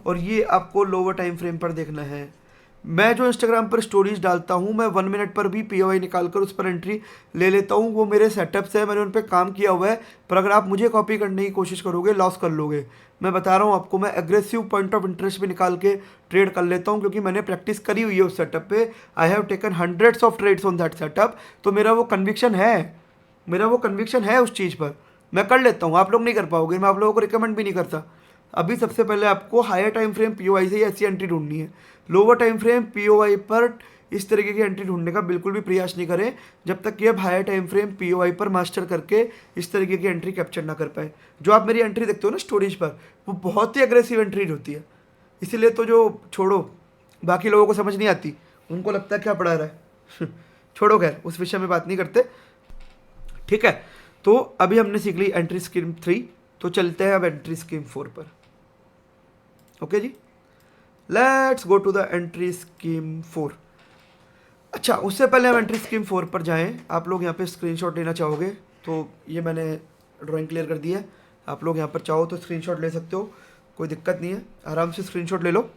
और ये आपको लोअर टाइम फ्रेम पर देखना है। मैं जो इंस्टाग्राम पर स्टोरीज डालता हूँ, मैं 1 मिनट पर भी पीओआई निकाल कर उस पर एंट्री ले लेता हूँ। वो मेरे सेटअप्स है, मैंने उन पर काम किया हुआ है, पर अगर आप मुझे कॉपी करने की कोशिश करोगे लॉस कर लोगे। मैं बता रहा हूँ आपको, मैं एग्रेसिव पॉइंट ऑफ इंटरेस्ट भी निकाल के ट्रेड कर लेता हूँ, क्योंकि मैंने प्रैक्टिस करी हुई है उस सेटअप पे। I have taken hundreds of trades on that setup. तो मेरा वो कन्विक्शन है उस चीज़ पर, मैं कर लेता हूँ। आप लोग नहीं कर पाओगे, मैं आप लोगों को रिकमेंड भी नहीं करता। अभी सबसे पहले आपको हायर टाइम फ्रेम पीओआई से ही ऐसी एंट्री ढूंढनी है। लोअर टाइम फ्रेम पीओआई पर इस तरीके की एंट्री ढूंढने का बिल्कुल भी प्रयास नहीं करें जब तक कि आप हायर टाइम फ्रेम पीओआई पर मास्टर करके इस तरीके की एंट्री कैप्चर ना कर पाए। जो आप मेरी एंट्री देखते हो ना स्टोरेज पर, वो बहुत ही अग्रेसिव एंट्री होती है। इसीलिए तो जो छोड़ो, बाकी लोगों को समझ नहीं आती, उनको लगता है क्या पढ़ा रहा है छोड़ो, खैर उस विषय में बात नहीं करते, ठीक है। तो अभी हमने सीख ली एंट्री स्कीम 3, तो चलते हैं अब एंट्री स्कीम 4 पर। ओके जी, let's go to the entry scheme 4। अच्छा, उससे पहले हम एंट्री स्कीम 4 पर जाएं। आप लोग यहाँ पे स्क्रीनशॉट लेना चाहोगे तो ये मैंने ड्राइंग क्लियर कर दी है। आप लोग यहाँ पर चाहो तो स्क्रीनशॉट ले सकते हो, कोई दिक्कत नहीं है, आराम से स्क्रीनशॉट ले लो।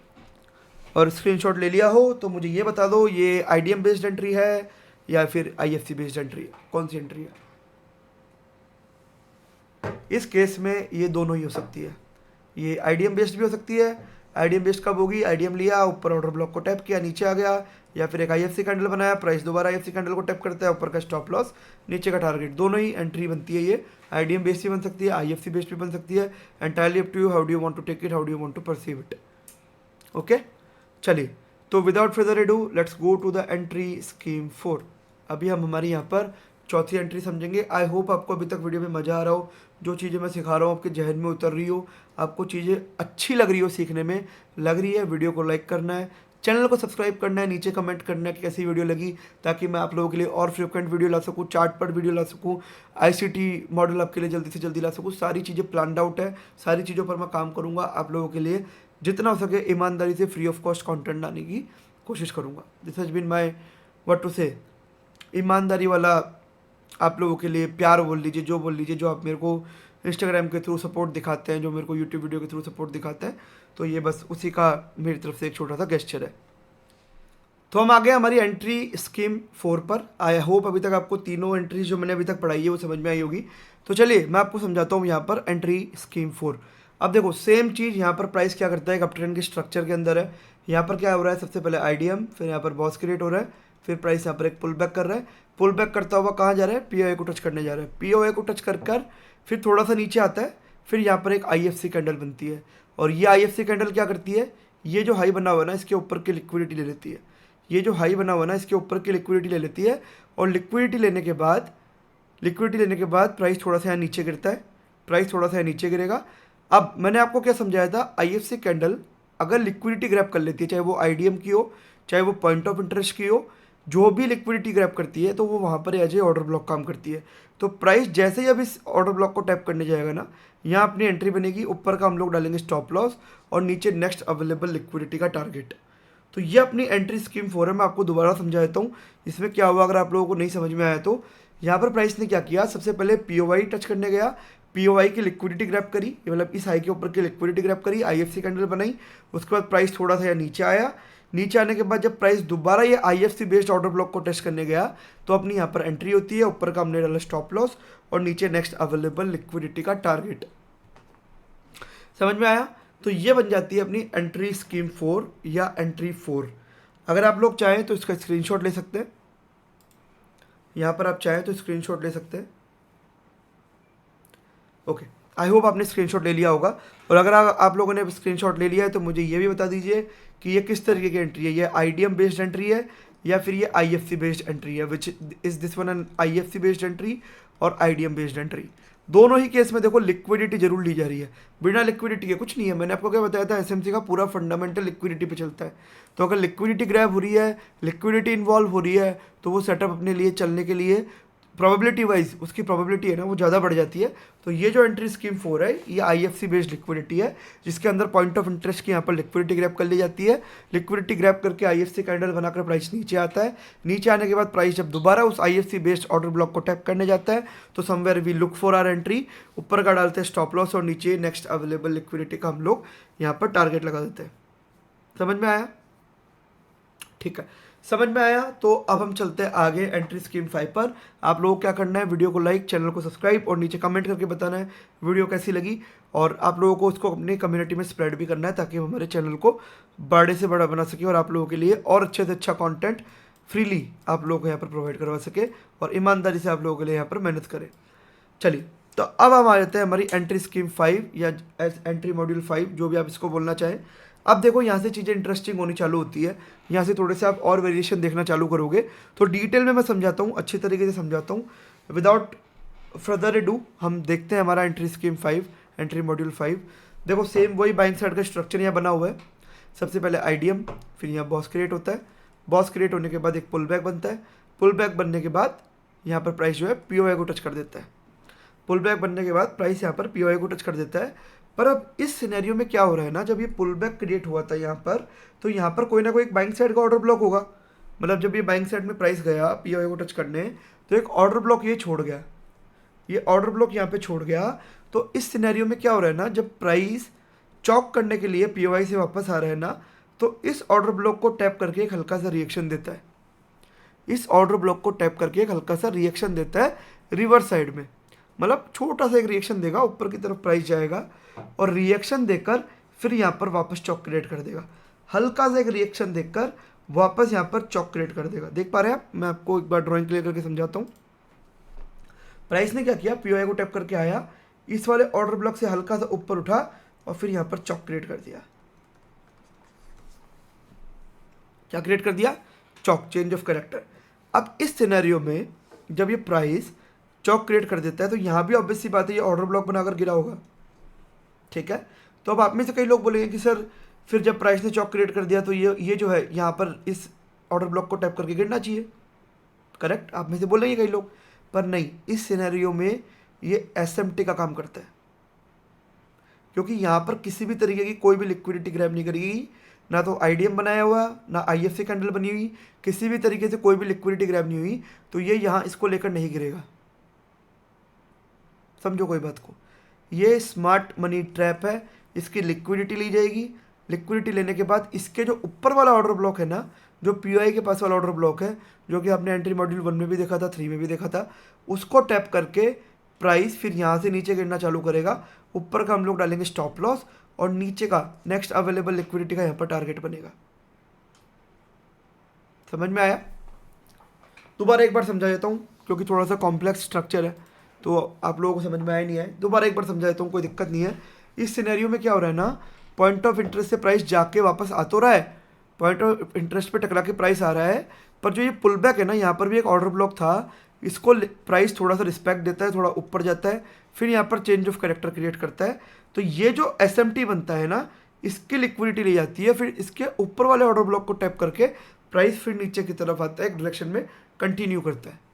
और स्क्रीनशॉट ले लिया हो तो मुझे ये बता दो, ये आईडीएम बेस्ड एंट्री है या फिर आईएफसी बेस्ड एंट्री है, कौन सी एंट्री है? इस केस में ये दोनों ही हो सकती है। ये आईडीएम बेस्ड भी हो सकती है। आईडीएम बेस्ड कब होगी? आईडीएम लिया, ऊपर ऑर्डर ब्लॉक को टैप किया, नीचे आ गया, या फिर एक आईएफसी कैंडल बनाया, प्राइस दोबारा आईएफसी कैंडल को टैप करता है, ऊपर का स्टॉप लॉस, नीचे का टारगेट, दोनों ही एंट्री बनती है। ये आईडीएम बेस्ड भी बन सकती है, आईएफसी बेस्ड भी बन सकती है। Entirely up to you, how do you want to take it, how do you want to perceive it. Okay, चलिए, तो without further ado let's go to the entry scheme 4। अभी हम हमारी यहाँ पर चौथी एंट्री समझेंगे। आई होप आपको अभी तक वीडियो में मज़ा आ रहा हो, जो चीज़ें मैं सिखा रहा हूँ आपके जहन में उतर रही हो, आपको चीज़ें अच्छी लग रही हो, सीखने में लग रही है। वीडियो को लाइक करना है, चैनल को सब्सक्राइब करना है, नीचे कमेंट करना है कि कैसी वीडियो लगी, ताकि मैं आप लोगों के लिए और फ्रिक्वेंट वीडियो ला सकूँ, चार्ट पर वीडियो ला सकूँ, आईसीटी मॉडल आपके लिए जल्दी से जल्दी ला सकूँ। सारी चीज़ें प्लान आउट है, सारी चीज़ों पर मैं काम करूँगा आप लोगों के लिए, जितना हो सके ईमानदारी से फ्री ऑफ कॉस्ट कंटेंट लाने की कोशिश करूँगा। This has been my what to say, ईमानदारी वाला आप लोगों के लिए प्यार बोल लीजिए, जो बोल लीजिए, जो आप मेरे को इंस्टाग्राम के थ्रू सपोर्ट दिखाते हैं, जो मेरे को यूट्यूब वीडियो के थ्रू सपोर्ट दिखाते हैं, तो ये बस उसी का मेरी तरफ से एक छोटा सा गेस्चर है। तो हम आ गए हमारी एंट्री स्कीम 4 पर। आई होप अभी तक आपको तीनों एंट्रीज जो मैंने अभी तक पढ़ाई है वो समझ में आई होगी। तो चलिए मैं आपको समझाता हूँ यहाँ पर एंट्री स्कीम 4। अब देखो सेम चीज़ यहाँ पर प्राइस क्या करता है, एक अपट्रेंड के स्ट्रक्चर के अंदर है। यहाँ पर क्या हो रहा है, सबसे पहले आईडीएम, फिर यहाँ पर बॉस क्रिएट हो रहा है, फिर प्राइस यहाँ पर एक पुल बैक कर रहा है। पुल बैक करता हुआ कहाँ जा रहा है? पीओए को टच करने जा रहा है। पीओए को टच कर फिर थोड़ा सा नीचे आता है, फिर यहाँ पर एक आईएफसी कैंडल बनती है। और ये आईएफसी कैंडल क्या करती है, ये जो हाई बना हुआ है ना, इसके ऊपर की लिक्विडिटी ले लेती है। ये जो हाई बना हुआ है ना, इसके ऊपर की लिक्विडिटी ले लेती है। और लिक्विडिटी लेने के बाद प्राइस थोड़ा सा यहाँ नीचे गिरता है, प्राइस थोड़ा सा यहाँ नीचे गिरेगा। अब मैंने आपको क्या समझाया था, आईएफसी कैंडल अगर लिक्विडिटी ग्रैब कर लेती है, चाहे वो आईडीएम की हो, चाहे वो पॉइंट ऑफ इंटरेस्ट की हो, जो भी लिक्विडिटी ग्रैब करती है तो वो वहाँ पर एज ए ऑर्डर ब्लॉक काम करती है। तो प्राइस जैसे ही अब इस ऑर्डर ब्लॉक को टैप करने जाएगा ना, यहाँ अपनी एंट्री बनेगी, ऊपर का हम लोग डालेंगे स्टॉप लॉस और नीचे नेक्स्ट अवेलेबल लिक्विडिटी का टारगेट। तो ये अपनी एंट्री स्कीम 4 है। मैं आपको दोबारा समझा देता हूँ इसमें क्या हुआ, अगर आप लोगों को नहीं समझ में आया तो। यहाँ पर प्राइस ने क्या किया, सबसे पहले पीओवाई टच करने गया, पीओवाई की लिक्विडिटी ग्रैब करी, मतलब इस हाई के ऊपर की लिक्विडिटी ग्रैब करी, आईएफसी कैंडल बनाई, उसके बाद प्राइस थोड़ा सा यहाँ नीचे आया। नीचे आने के बाद जब प्राइस दोबारा ये आईएफसी बेस्ड ऑर्डर ब्लॉक को टेस्ट करने गया तो अपनी यहाँ पर एंट्री होती है, ऊपर का हमने डाला स्टॉप लॉस और नीचे नेक्स्ट अवेलेबल लिक्विडिटी का टारगेट। समझ में आया? तो ये बन जाती है अपनी एंट्री स्कीम 4 या एंट्री 4। अगर आप लोग चाहें तो इसका स्क्रीनशॉट ले सकते हैं, यहाँ पर आप चाहें तो स्क्रीनशॉट ले सकते हैं। ओके, आई होप आपने स्क्रीनशॉट ले लिया होगा। और अगर आप लोगों ने स्क्रीनशॉट ले लिया है तो मुझे ये भी बता दीजिए कि ये किस तरीके की एंट्री है, ये आईडीएम बेस्ड एंट्री है या फिर ये आईएफसी बेस्ड एंट्री है, which is this one an IFC based entry और आईडीएम बेस्ड एंट्री। दोनों ही केस में देखो लिक्विडिटी जरूर ली जा रही है, बिना लिक्विडिटी के कुछ नहीं है। मैंने आपको क्या बताया था, एसएमसी का पूरा फंडामेंटल लिक्विडिटी पे चलता है। तो अगर लिक्विडिटी ग्रैब हो रही है, लिक्विडिटी इन्वॉल्व हो रही है, तो वो सेटअप अपने लिए चलने के लिए प्रोबेबिलिटी वाइज उसकी प्रोबेबिलिटी है ना वो ज़्यादा बढ़ जाती है। तो ये जो एंट्री स्कीम 4 है ये आईएफसी बेस्ड लिक्विडिटी है, जिसके अंदर पॉइंट ऑफ इंटरेस्ट की यहाँ पर लिक्विडिटी ग्रैब कर ली जाती है। लिक्विडिटी ग्रैब करके आईएफसी कैंडल बनाकर प्राइस नीचे आता है। नीचे आने के बाद प्राइस जब दोबारा उस आईएफसी बेस्ड ऑर्डर ब्लॉक को टैप करने जाता है तो somewhere we look for our entry, ऊपर का डालते हैं स्टॉप लॉस और नीचे नेक्स्ट अवेलेबल लिक्विडिटी का हम लोग यहाँ पर टारगेट लगा देते हैं। समझ में आया? ठीक है, समझ में आया। तो अब हम चलते हैं आगे एंट्री स्कीम 5 पर। आप लोगों को क्या करना है, वीडियो को लाइक, चैनल को सब्सक्राइब और नीचे कमेंट करके बताना है वीडियो कैसी लगी। और आप लोगों को उसको अपनी कम्युनिटी में स्प्रेड भी करना है ताकि हम हमारे चैनल को बड़े से बड़ा बना सके और आप लोगों के लिए और अच्छे से अच्छा कंटेंट फ्रीली आप लोगों को यहाँ पर प्रोवाइड करवा सके और ईमानदारी से आप लोगों के लिए यहाँ पर मेहनत करें। चलिए, तो अब हम आ जाते हैं हमारी एंट्री स्कीम 5 या एंट्री मॉड्यूल 5, जो भी आप इसको बोलना चाहें। अब देखो यहाँ से चीज़ें इंटरेस्टिंग होनी चालू होती है, यहाँ से थोड़े से आप और वेरिएशन देखना चालू करोगे तो डिटेल में मैं समझाता हूँ, अच्छी तरीके से समझाता हूँ। विदाउट फर्दर डू हम देखते हैं हमारा एंट्री स्कीम 5, एंट्री मॉड्यूल 5। देखो सेम वही बाइंग साइड का स्ट्रक्चर यहाँ बना हुआ है। सबसे पहले आईडीएम, फिर यहाँ बॉस क्रिएट होता है, बॉस क्रिएट होने के बाद एक पुल बैक बनता है, पुल बैक बनने के बाद यहाँ पर प्राइस जो है पीओआई को टच कर देता है, पुल बैक बनने के बाद प्राइस यहाँ पर पीओआई को टच कर देता है। पर अब इस सिनेरियो में क्या हो रहा है ना, जब ये पुल बैक क्रिएट हुआ था यहाँ पर, तो यहाँ पर कोई ना कोई एक बाइंग साइड का ऑर्डर ब्लॉक होगा। मतलब जब ये बाइंग साइड में प्राइस गया पीओआई को टच करने तो एक ऑर्डर ब्लॉक ये छोड़ गया, ये ऑर्डर ब्लॉक यहाँ पे छोड़ गया। तो इस सिनेरियो में क्या हो रहा है ना, जब प्राइस चॉक करने के लिए पीओआई से वापस आ रहा है ना, तो इस ऑर्डर ब्लॉक को टैप करके एक हल्का सा रिएक्शन देता है, इस ऑर्डर ब्लॉक को टैप करके एक हल्का सा रिएक्शन देता है रिवर्स साइड में। मतलब छोटा सा एक रिएक्शन देगा, ऊपर की तरफ प्राइस जाएगा और रिएक्शन देकर फिर यहाँ पर वापस चॉक क्रिएट कर देगा, हल्का सा एक रिएक्शन देकर वापस यहाँ पर चॉक क्रिएट कर देगा। देख पा रहे हैं आप? मैं आपको एक बार ड्राइंग क्लियर करके समझाता हूँ। प्राइस ने क्या किया, पीओआई को टैप करके आया, इस वाले ऑर्डर ब्लॉक से हल्का सा ऊपर उठा और फिर यहाँ पर चॉक क्रिएट कर दिया। क्या क्रिएट कर दिया? Chalk, change of character. अब इस सिनेरियो में जब ये प्राइस चॉक क्रिएट कर देता है तो यहाँ भी ऑब्वियस सी बात है ये ऑर्डर ब्लॉक बनाकर गिरा होगा। ठीक है, तो अब आप में से कई लोग बोलेंगे कि सर फिर जब प्राइस ने चॉक क्रिएट कर दिया तो ये जो है यहाँ पर इस ऑर्डर ब्लॉक को टैप करके गिरना चाहिए। करेक्ट, आप में से बोलेंगे कई लोग, पर नहीं, इस सिनेरियो में ये एसएमटी का काम करता है, क्योंकि यहाँ पर किसी भी तरीके की कोई भी लिक्विडिटी ग्रैब नहीं करेगी, ना तो आईडीएम बनाया हुआ ना आईएफसी कैंडल बनी हुई, किसी भी तरीके से कोई भी लिक्विडिटी ग्रैब नहीं हुई, तो ये यहाँ इसको लेकर नहीं गिरेगा। समझो कोई बात को, ये स्मार्ट मनी ट्रैप है, इसकी लिक्विडिटी ली जाएगी, लिक्विडिटी लेने के बाद इसके जो ऊपर वाला ऑर्डर ब्लॉक है ना, जो पीओआई के पास वाला ऑर्डर ब्लॉक है, जो कि आपने एंट्री मॉड्यूल 1 में भी देखा था, 3 में भी देखा था, उसको टैप करके प्राइस फिर यहाँ से नीचे गिरना चालू करेगा। ऊपर का हम लोग डालेंगे स्टॉप लॉस और नीचे का नेक्स्ट अवेलेबल लिक्विडिटी का यहाँ पर टारगेट बनेगा। समझ में आया? दोबारा एक बार समझा देता हूँ क्योंकि थोड़ा सा कॉम्प्लेक्स स्ट्रक्चर है तो आप लोगों को समझ में आया नहीं है। दोबारा एक बार समझा देता हूँ, कोई दिक्कत नहीं है। इस सिनेरियो में क्या हो रहा है ना, पॉइंट ऑफ इंटरेस्ट से प्राइस जाके वापस आ तो रहा है, पॉइंट ऑफ इंटरेस्ट पे टकरा के प्राइस आ रहा है, पर जो ये पुल बैक है ना, यहाँ पर भी एक ऑर्डर ब्लॉक था, इसको प्राइस थोड़ा सा रिस्पेक्ट देता है, थोड़ा ऊपर जाता है, फिर यहाँ पर चेंज ऑफ कैरेक्टर क्रिएट करता है। तो ये जो एसएमटी बनता है ना, इसकी लिक्विडिटी ली जाती है, फिर इसके ऊपर वाले ऑर्डर ब्लॉक को टैप करके प्राइस फिर नीचे की तरफ आता है, एक डायरेक्शन में कंटिन्यू करता है।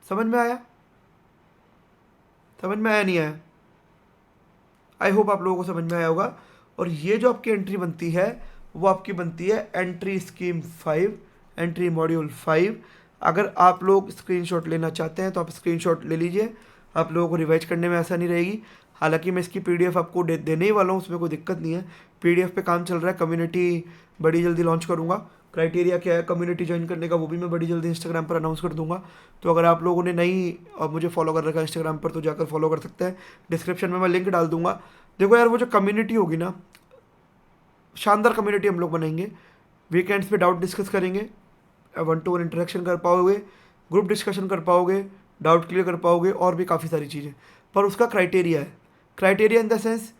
समझ में आया? समझ में आया नहीं आया? आई होप आप लोगों को समझ में आया होगा। और ये जो आपकी एंट्री बनती है वो आपकी बनती है एंट्री स्कीम 5, एंट्री मॉड्यूल 5। अगर आप लोग स्क्रीनशॉट लेना चाहते हैं तो आप स्क्रीनशॉट ले लीजिए, आप लोगों को रिवाइज करने में आसानी रहेगी। हालांकि मैं इसकी पीडीएफ आपको देने ही वाला हूँ, उसमें कोई दिक्कत नहीं है, पीडीएफ पे काम चल रहा है। कम्युनिटी बड़ी जल्दी लॉन्च करूँगा, क्राइटेरिया क्या है कम्युनिटी ज्वाइन करने का वो भी मैं बड़ी जल्दी इंस्टाग्राम पर अनाउंस कर दूंगा। तो अगर आप लोगों ने नहीं मुझे फॉलो कर रखा है इंस्टाग्राम पर तो जाकर फॉलो कर सकते हैं, डिस्क्रिप्शन में मैं लिंक डाल दूंगा। देखो यार, वो जो कम्युनिटी होगी ना, शानदार कम्युनिटी हम लोग बनाएंगे। वीकेंड्स पे डाउट डिस्कस करेंगे, 1-to-1 इंटरेक्शन कर पाओगे, ग्रुप डिस्कशन कर पाओगे, डाउट क्लियर कर पाओगे और भी काफ़ी सारी चीज़ें। पर उसका क्राइटेरिया है। क्राइटेरिया इन द सेंस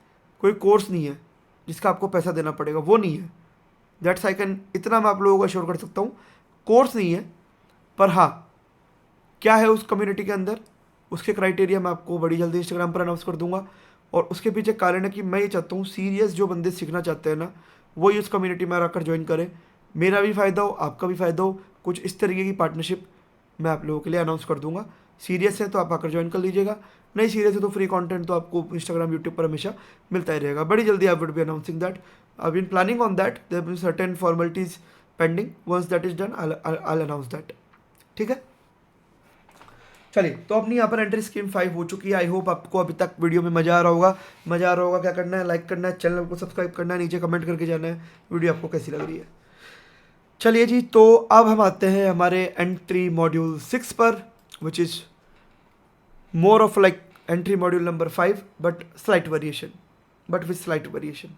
कोई कोर्स नहीं है जिसका आपको पैसा देना पड़ेगा, वो नहीं है। दैट्स आई कैन, इतना मैं आप लोगों को अश्योर कर सकता हूँ, कोर्स नहीं है। पर हाँ, क्या है उस कम्युनिटी के अंदर, उसके क्राइटेरिया मैं आपको बड़ी जल्दी इंस्टाग्राम पर अनाउंस कर दूंगा। और उसके पीछे कारण है कि मैं ये चाहता हूँ सीरियस जो बंदे सीखना चाहते हैं ना, वो ही उस कम्युनिटी में आकर ज्वाइन करें। मेरा भी फ़ायदा हो, आपका भी फ़ायदा हो। कुछ इस तरीके की पार्टनरशिप मैं आप लोगों के लिए अनाउंस कर दूंगा। सीरियस है तो आप आकर ज्वाइन कर लीजिएगा, नहीं सीरियस है तो फ्री कंटेंट तो आपको इंस्टाग्राम यूट्यूब पर हमेशा मिलता ही रहेगा। बड़ी जल्दी I would be announcing that. I been planning on that, there been certain formalities pending, once that is done I announce that. ठीक है, चलिए। तो अपनी यहाँ पर एंट्री स्कीम 5 हो चुकी है। आई होप आपको अभी तक वीडियो में मज़ा आ रहा होगा। मज़ा आ रहा होगा, क्या करना है, लाइक करना है, चैनल को सब्सक्राइब करना है, नीचे कमेंट करके जाना है वीडियो आपको कैसी लग रही है। चलिए जी, तो अब हम आते हैं हमारे एंट्री मॉड्यूल 6 पर, which is more of like entry module number 5 but slight variation, but with slight variation.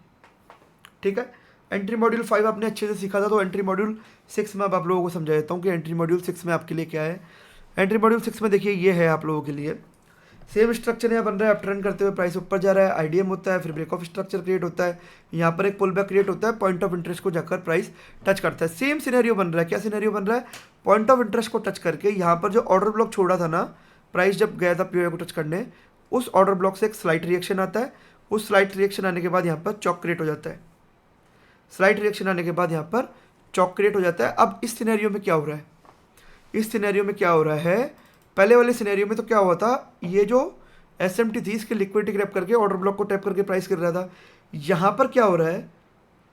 ठीक है, एंट्री मॉड्यूल 5 आपने अच्छे से सीखा था, तो एंट्री मॉड्यूल 6 में अब आप लोगों को समझा देता हूँ कि एंट्री मॉड्यूल 6 में आपके लिए क्या है। एंट्री मॉड्यूल 6 में देखिए ये है आप लोगों के लिए, सेम स्ट्रक्चर यहाँ बन रहा है। आप ट्रेंड करते हुए प्राइस ऊपर जा रहा है, आईडीएम होता है, फिर ब्रेक ऑफ स्ट्रक्चर क्रिएट होता है, यहाँ पर एक पुल बैक क्रिएट होता है, पॉइंट ऑफ इंटरेस्ट को जाकर प्राइस टच करता है। सेम सिनेरियो बन रहा है। क्या सिनेरियो बन रहा है, पॉइंट ऑफ इंटरेस्ट को टच करके यहाँ पर जो ऑर्डर ब्लॉक छोड़ा था ना, प्राइस जब गया था पीओए को टच करने, उस ऑर्डर ब्लॉक से एक स्लाइट रिएक्शन आता है। उस स्लाइट रिएक्शन आने के बाद यहाँ पर चॉक क्रिएट हो जाता है। स्लाइट रिएक्शन आने के बाद यहाँ पर चॉक क्रिएट हो जाता है। अब इस सिनेरियो में क्या हो रहा है, इस सिनेरियो में क्या हो रहा है, पहले वाले सिनेरियो में तो क्या हुआ था, ये जो एसएमटी थी इसकी लिक्विडिटी ग्रैब करके ऑर्डर ब्लॉक को टैप करके प्राइस गिर रहा था। यहाँ पर क्या हो रहा है,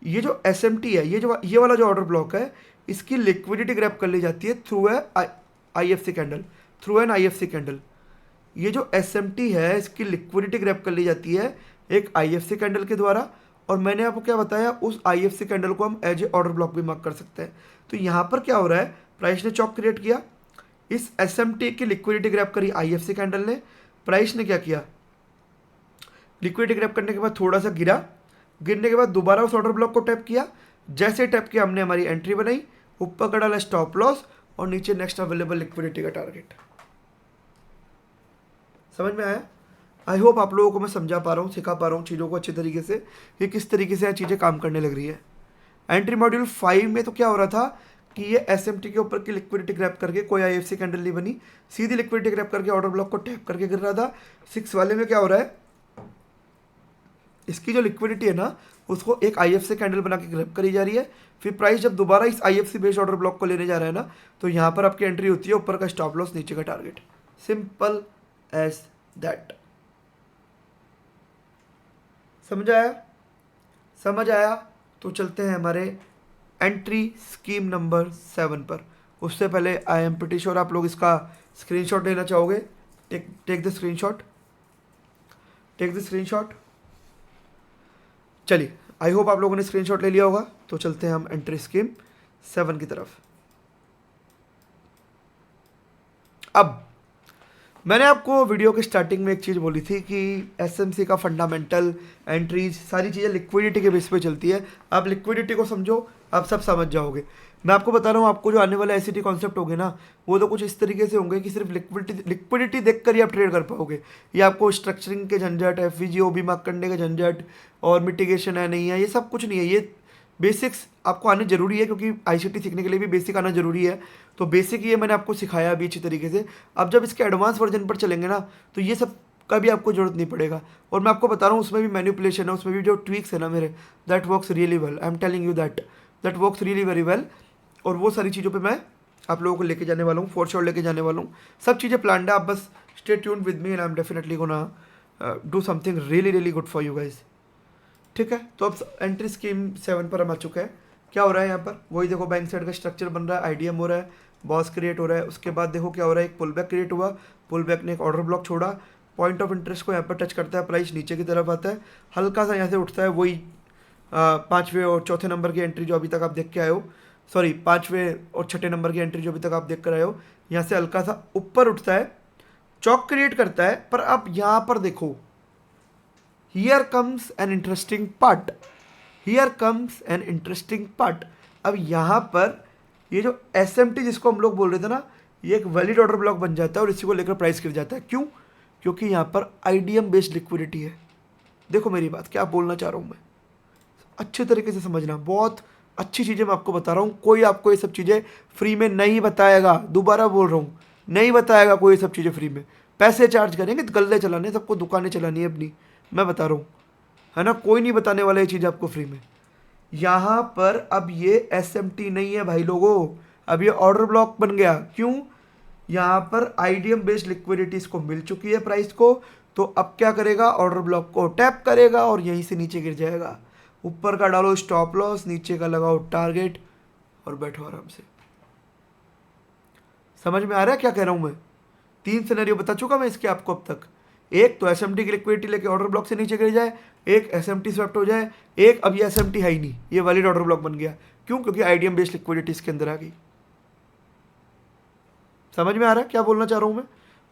ये जो एसएमटी है, ये वाला जो ऑर्डर ब्लॉक है, इसकी लिक्विडिटी ग्रैब कर ली जाती है through a IFC candle, through an IFC candle. ये जो एसएमटी है इसकी लिक्विडिटी ग्रैब कर ली जाती है एक आईएफसी कैंडल के द्वारा। और मैंने आपको क्या बताया, उस आईएफसी कैंडल को हम एज ए ऑर्डर ब्लॉक भी मार्क कर सकते हैं। तो यहाँ पर क्या हो रहा है, प्राइस ने चॉक क्रिएट किया, इस एसएमटी की लिक्विडिटी ग्रैब करी आईएफसी कैंडल ने, प्राइस ने क्या किया, लिक्विडिटी ग्रैब करने के बाद थोड़ा सा गिरा, गिरने के बाद दोबारा उस ऑर्डर ब्लॉक को टैप किया। जैसे टैप किया हमने हमारी एंट्री बनाई, ऊपर का डाला स्टॉप लॉस और नीचे नेक्स्ट अवेलेबल लिक्विडिटी का टारगेट। समझ में आया? आई होप आप लोगों को मैं समझा पा रहा हूँ, सिखा पा रहा हूँ चीज़ों को अच्छे तरीके से कि किस तरीके से चीज़ें काम करने लग रही है। एंट्री मॉड्यूल 5 में तो क्या हो रहा था कि ये एसएमटी के ऊपर की लिक्विडिटी ग्रैब करके, कोई आईएफसी कैंडल नहीं बनी, सीधी लिक्विडिटी ग्रैब करके ऑर्डर ब्लॉक को टैप करके गिर रहा था। 6 वाले में क्या हो रहा है, इसकी जो लिक्विडिटी है ना उसको एक आईएफसी कैंडल बना के ग्रैब करी जा रही है। फिर प्राइस जब दोबारा इस आईएफसी बेस्ड ऑर्डर ब्लॉक को लेने जा रहा है ना, तो यहाँ पर आपकी एंट्री होती है, ऊपर का स्टॉप लॉस नीचे का टारगेट। Simple as that. समझ आया? समझ आया? तो चलते हैं हमारे एंट्री स्कीम नंबर 7 पर। उससे पहले आई एम प्रीटी श्योर आप लोग इसका स्क्रीनशॉट लेना चाहोगे। Take the screenshot, take the screenshot. चलिए, आई होप आप लोगों ने स्क्रीनशॉट ले लिया होगा। तो चलते हैं हम एंट्री स्कीम 7 की तरफ। अब मैंने आपको वीडियो के स्टार्टिंग में एक चीज़ बोली थी कि एसएमसी का फंडामेंटल, एंट्रीज, सारी चीज़ें लिक्विडिटी के बेस पे चलती है। आप लिक्विडिटी को समझो, आप सब समझ जाओगे। मैं आपको बता रहा हूँ, आपको जो आने वाले एसईटी कॉन्सेप्ट होंगे ना, वो तो कुछ इस तरीके से होंगे कि सिर्फ लिक्विडिटी देख कर ही आप ट्रेड कर पाओगे। ये आपको स्ट्रक्चरिंग के झंझट, एफवीजीओबी मार्क करने के झंझट और मिटिगेशन है नहीं है, ये सब कुछ नहीं है। ये बेसिक्स आपको आने जरूरी है, क्योंकि आईसीटी सीखने के लिए भी बेसिक आना जरूरी है। तो बेसिक ये मैंने आपको सिखाया अभी अच्छी तरीके से। अब जब इसके एडवांस वर्जन पर चलेंगे ना, तो ये सब का भी आपको जरूरत नहीं पड़ेगा। और मैं आपको बता रहा हूँ, उसमें भी मैनिपुलेशन है, उसमें भी जो ट्वीक्स है ना मेरे, that works really well. I am telling you that works really very well. और वो सारी चीज़ों पे मैं आप लोगों को लेके जाने वाला हूँ, फॉर श्योर लेके जाने वाला हूँ। सब चीज़ें प्लान्ड है, आप बस stay tuned with me and I am definitely gonna do something really really good for you guys. ठीक है, तो अब एंट्री स्कीम 7 पर हम आ चुके हैं। क्या हो रहा है यहाँ पर, वही देखो, बैंक साइड का स्ट्रक्चर बन रहा है, आईडीएम हो रहा है, बॉस क्रिएट हो रहा है। उसके बाद देखो क्या हो रहा है, एक पुल बैक क्रिएट हुआ, पुल बैक ने एक ऑर्डर ब्लॉक छोड़ा, पॉइंट ऑफ इंटरेस्ट को यहाँ पर टच करता है, प्राइस नीचे की तरफ आता है, हल्का सा यहाँ से उठता है, वही 5वें और चौथे नंबर की एंट्री जो अभी तक आप देख के आए हो, सॉरी 5वें और 6ठे नंबर की एंट्री जो अभी तक आप देख कर आए हो, यहाँ से हल्का सा ऊपर उठता है, चॉक क्रिएट करता है। पर आप यहाँ पर देखो, here comes an interesting part, here comes an interesting part. अब यहाँ पर ये जो एसएमटी जिसको हम लोग बोल रहे थे ना, ये एक वैलिड ऑर्डर ब्लॉक बन जाता है और इसी को लेकर प्राइस गिर जाता है। क्यों? क्योंकि यहाँ पर आईडीएम बेस्ड लिक्विडिटी है। देखो मेरी बात क्या बोलना चाह रहा हूँ मैं, अच्छे तरीके से समझना, बहुत अच्छी चीज़ें मैं आपको बता रहा हूँ। कोई आपको ये सब चीज़ें फ्री में नहीं बताएगा, दोबारा बोल रहा हूँ, नहीं बताएगा कोई ये सब चीज़ें फ्री में। पैसे चार्ज करेंगे, गल्ले चलाने, सबको दुकानें चलानी है अपनी, मैं बता रहा हूँ, है ना। कोई नहीं बताने वाला ये चीज़ आपको फ्री में। यहाँ पर अब ये एसएमटी नहीं है भाई लोगों, अब ये ऑर्डर ब्लॉक बन गया। क्यों? यहाँ पर आईडीएम बेस्ड लिक्विडिटीज को मिल चुकी है प्राइस को, तो अब क्या करेगा, ऑर्डर ब्लॉक को टैप करेगा और यहीं से नीचे गिर जाएगा। ऊपर का डालो स्टॉप लॉस, नीचे का लगाओ टारगेट और बैठो आराम से। समझ में आ रहा है क्या कह रहा हूं मैं? 3 सिनेरियो बता चुका मैं इसके आपको अब तक। एक तो एसएमटी की लिक्विडिटी लेके ऑर्डर ब्लॉक से नीचे गिर जाए, एक एसएमटी स्वैप्ट हो जाए, एक अब ये एसएमटी है ही नहीं, ये वैलिड ऑर्डर ब्लॉक बन गया। क्यों? क्योंकि आईडीएम बेस्ड लिक्विडिटी इसके अंदर आ गई। समझ में आ रहा है क्या बोलना चाह रहा हूं मैं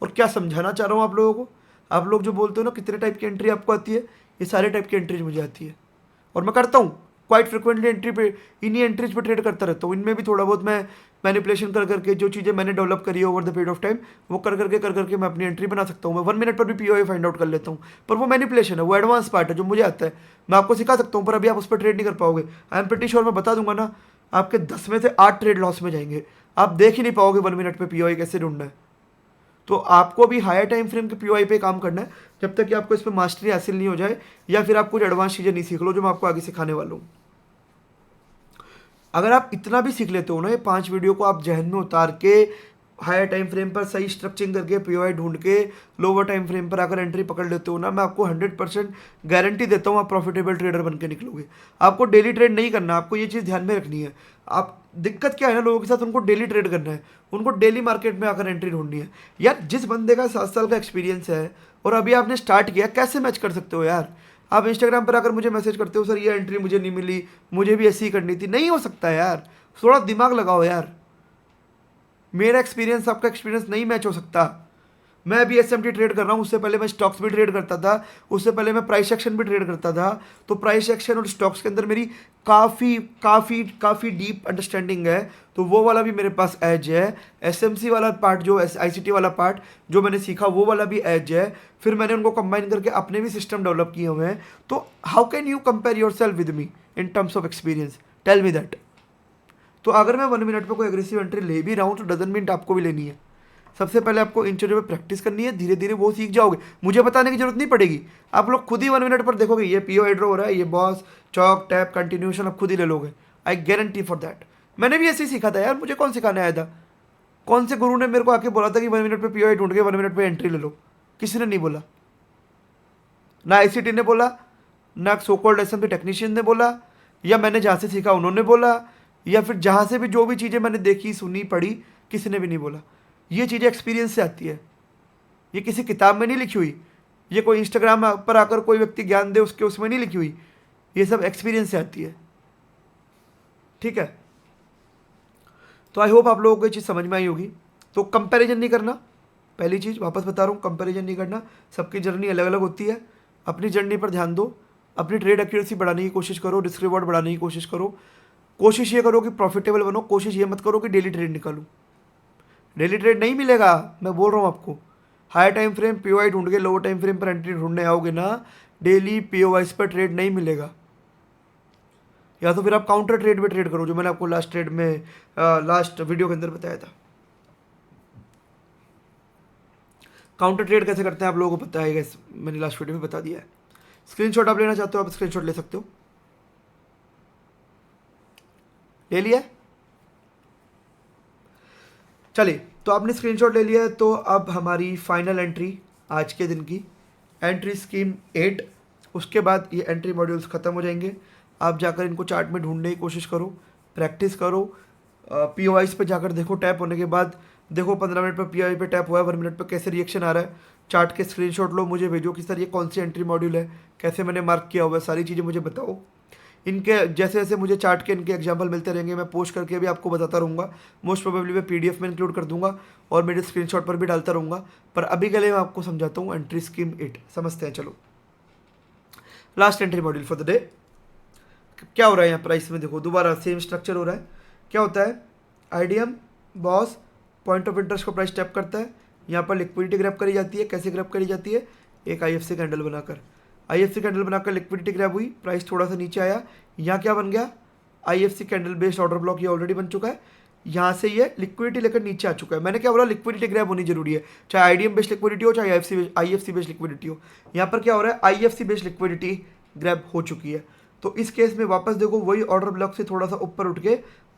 और क्या समझाना चाह रहा हूं आप लोगों को? आप लोग जो बोलते हो ना कितने टाइप की एंट्री आपको आती है, ये सारे टाइप की एंट्रीज मुझे आती है और मैं करता हूँ क्वाइट फ्रिक्वेंटली। एंट्री पे, इन्हीं एंट्रीज पे ट्रेड करता रहता हूँ। इनमें भी थोड़ा बहुत मैं मैनिपुलेशन कर करके जो चीज़ें मैंने डेवलप करी है over the period of time, वो कर करके मैं अपनी एंट्री बना सकता हूँ। मैं 1 मिनट पर भी पीओआई फाइंड आउट कर लेता हूँ, पर वो मैनिपुलेशन है, वो एडवांस पार्ट है जो मुझे आता है। मैं आपको सिखा सकता हूँ, पर अभी आप उस पर ट्रेड नहीं कर पाओगे। आई एम प्रीटी श्योर, मैं बता दूंगा ना, आपके 10 में से 8 ट्रेड लॉस में जाएंगे। आप देख ही नहीं पाओगे 1 मिनट पे पीओआई कैसे ढूंढना है। तो आपको भी हायर टाइम फ्रेम के पीओआई पे काम करना है, जब तक कि आपको इस पर मास्टरी हासिल नहीं हो जाए, या फिर आप कुछ एडवांस चीज़ें नहीं सीख लो जो मैं आपको आगे सिखाने वाला हूँ। अगर आप इतना भी सीख लेते हो ना, ये 5 वीडियो को आप जहन में उतार के हायर टाइम फ्रेम पर सही स्ट्रक्चरिंग करके पीओआई ढूंढ के लोअर टाइम फ्रेम पर आकर एंट्री पकड़ लेते हो ना, मैं आपको 100% गारंटी देता हूँ आप प्रॉफिटेबल ट्रेडर बन के निकलोगे। आपको डेली ट्रेड नहीं करना, आपको ये चीज़ ध्यान में रखनी है। आप दिक्कत क्या है ना लोगों के साथ, उनको डेली ट्रेड करना है, उनको डेली मार्केट में आकर एंट्री ढूंढनी है। यार जिस बंदे का 7 साल का एक्सपीरियंस है और अभी आपने स्टार्ट किया, कैसे मैच कर सकते हो यार? आप इंस्टाग्राम पर आकर मुझे मैसेज करते हो, सर ये एंट्री मुझे नहीं मिली, मुझे भी ऐसी ही करनी थी। नहीं हो सकता यार, थोड़ा दिमाग लगाओ यार। मेरा एक्सपीरियंस आपका एक्सपीरियंस नहीं मैच हो सकता। मैं अभी एसएमटी ट्रेड कर रहा हूँ, उससे पहले मैं स्टॉक्स भी ट्रेड करता था, उससे पहले मैं प्राइस एक्शन भी ट्रेड करता था। तो प्राइस एक्शन और स्टॉक्स के अंदर मेरी काफ़ी काफ़ी काफ़ी डीप अंडरस्टैंडिंग है, तो वो वाला भी मेरे पास एज है। एसएमसी वाला पार्ट, जो आईसीटी वाला पार्ट जो मैंने सीखा, वो वाला भी एज है। फिर मैंने उनको कंबाइन करके अपने भी सिस्टम डेवलप किए हुए हैं। तो how can you compare yourself with me in terms of experience? Tell me that. तो अगर मैं 1 मिनट पे कोई एग्रेसिव एंट्री ले भी रहा हूँ तो डजंट मीन आपको भी लेनी है। सबसे पहले आपको इन चीज़ों पे प्रैक्टिस करनी है, धीरे धीरे वो सीख जाओगे, मुझे बताने की जरूरत नहीं पड़ेगी। आप लोग खुद ही 1 मिनट पर देखोगे ये पीओ ड्रॉ हो रहा है, ये बॉस चौक टैप कंटिन्यूशन आप खुद ही ले लोगे। I guarantee for that. मैंने भी ऐसे ही सीखा था यार, मुझे कौन सिखाने आया था? कौन से गुरु ने मेरे को आके बोला था कि 1 मिनट पे पीओ ढूंढ के 1 मिनट पे एंट्री ले लो? किसी ने नहीं बोला, ना आईसीटी ने बोला, ना सो कॉल्ड एसएमपी टेक्नीशियन ने बोला, या मैंने जहाँ से सीखा उन्होंने बोला, या फिर जहाँ से भी जो भी चीज़ें मैंने देखी सुनी पढ़ी, किसी ने भी नहीं बोला। ये चीज़ें एक्सपीरियंस से आती है, ये किसी किताब में नहीं लिखी हुई, ये कोई इंस्टाग्राम पर आकर कोई व्यक्ति ज्ञान दे उसके उसमें नहीं लिखी हुई, ये सब एक्सपीरियंस से आती है। ठीक है, तो आई होप आप लोगों को ये चीज़ समझ में आई होगी। तो कंपैरिजन नहीं करना, पहली चीज़ वापस बता रहा हूँ, कंपैरिजन नहीं करना। सबकी जर्नी अलग अलग होती है, अपनी जर्नी पर ध्यान दो, अपनी ट्रेड एक्यूरेसी बढ़ाने की कोशिश करो, रिस्क रिवॉर्ड बढ़ाने की कोशिश करो, कोशिश ये करो कि प्रॉफिटेबल बनो, कोशिश ये मत करो कि डेली ट्रेड निकालूं। डेली ट्रेड नहीं मिलेगा, मैं बोल रहा हूँ आपको। हाई टाइम फ्रेम पीओआई ढूंढ के लोअर टाइम फ्रेम पर एंट्री ढूंढने आओगे ना, डेली पीओआई पर ट्रेड नहीं मिलेगा। या तो फिर आप काउंटर ट्रेड में ट्रेड करो, जो मैंने आपको लास्ट वीडियो के अंदर बताया था। काउंटर ट्रेड कैसे करते हैं आप लोगों को पता है, मैंने लास्ट वीडियो में बता दिया है। स्क्रीनशॉट आप लेना चाहते हो, आप स्क्रीनशॉट ले सकते हो। ले लिया? चलिए, तो आपने स्क्रीनशॉट ले लिया है, तो अब हमारी फाइनल एंट्री आज के दिन की एंट्री स्कीम 8, उसके बाद ये एंट्री मॉड्यूल्स ख़त्म हो जाएंगे। आप जाकर इनको चार्ट में ढूंढने की कोशिश करो, प्रैक्टिस करो, पीओआईस पे जाकर देखो, टैप होने के बाद देखो 15 मिनट पर पीओआई पे टैप हुआ है, 1 मिनट पर कैसे रिएक्शन आ रहा है। चार्ट के स्क्रीनशॉट लो, मुझे भेजो कि सर ये कौन सी एंट्री मॉड्यूल है, कैसे मैंने मार्क किया हुआ है, सारी चीज़ें मुझे बताओ। इनके जैसे जैसे मुझे चार्ट के इनके एग्जाम्पल मिलते रहेंगे, मैं पोस्ट करके भी आपको बताता रहूँगा। मोस्ट प्रोबेबली मैं पीडीएफ में इंक्लूड कर दूंगा और मेरे स्क्रीनशॉट पर भी डालता रहूँगा। पर अभी के लिए मैं आपको समझाता हूँ एंट्री स्कीम 8, समझते हैं। चलो, last entry module for the day. क्या हो रहा है यहाँ प्राइस में? देखो दोबारा सेम स्ट्रक्चर हो रहा है। क्या होता है? IDM boss point of interest को प्राइस टैप करता है, यहाँ पर लिक्विडिटी ग्रैब करी जाती है। कैसे ग्रैब करी जाती है? एक IFC कैंडल बनाकर। IFC कैंडल बनाकर लिक्विडिटी ग्रैब हुई, प्राइस थोड़ा सा नीचे आया, यहाँ क्या बन गया? IFC candle based order block ये ऑलरेडी बन चुका है। यहाँ से ये लिक्विडिटी लेकर नीचे आ चुका है। मैंने क्या बोला? लिक्विडिटी ग्रैब होनी जरूरी है, चाहे IDM बेस्ड लिक्विडिटी हो चाहे IFC बेस्ड लिक्विडिटी हो। यहाँ पर क्या हो रहा है? IFC बेस्ड लिक्विडिटी ग्रैब हो चुकी है। तो इस केस में वापस देखो, वही ऑर्डर ब्लॉक से थोड़ा सा ऊपर उठ के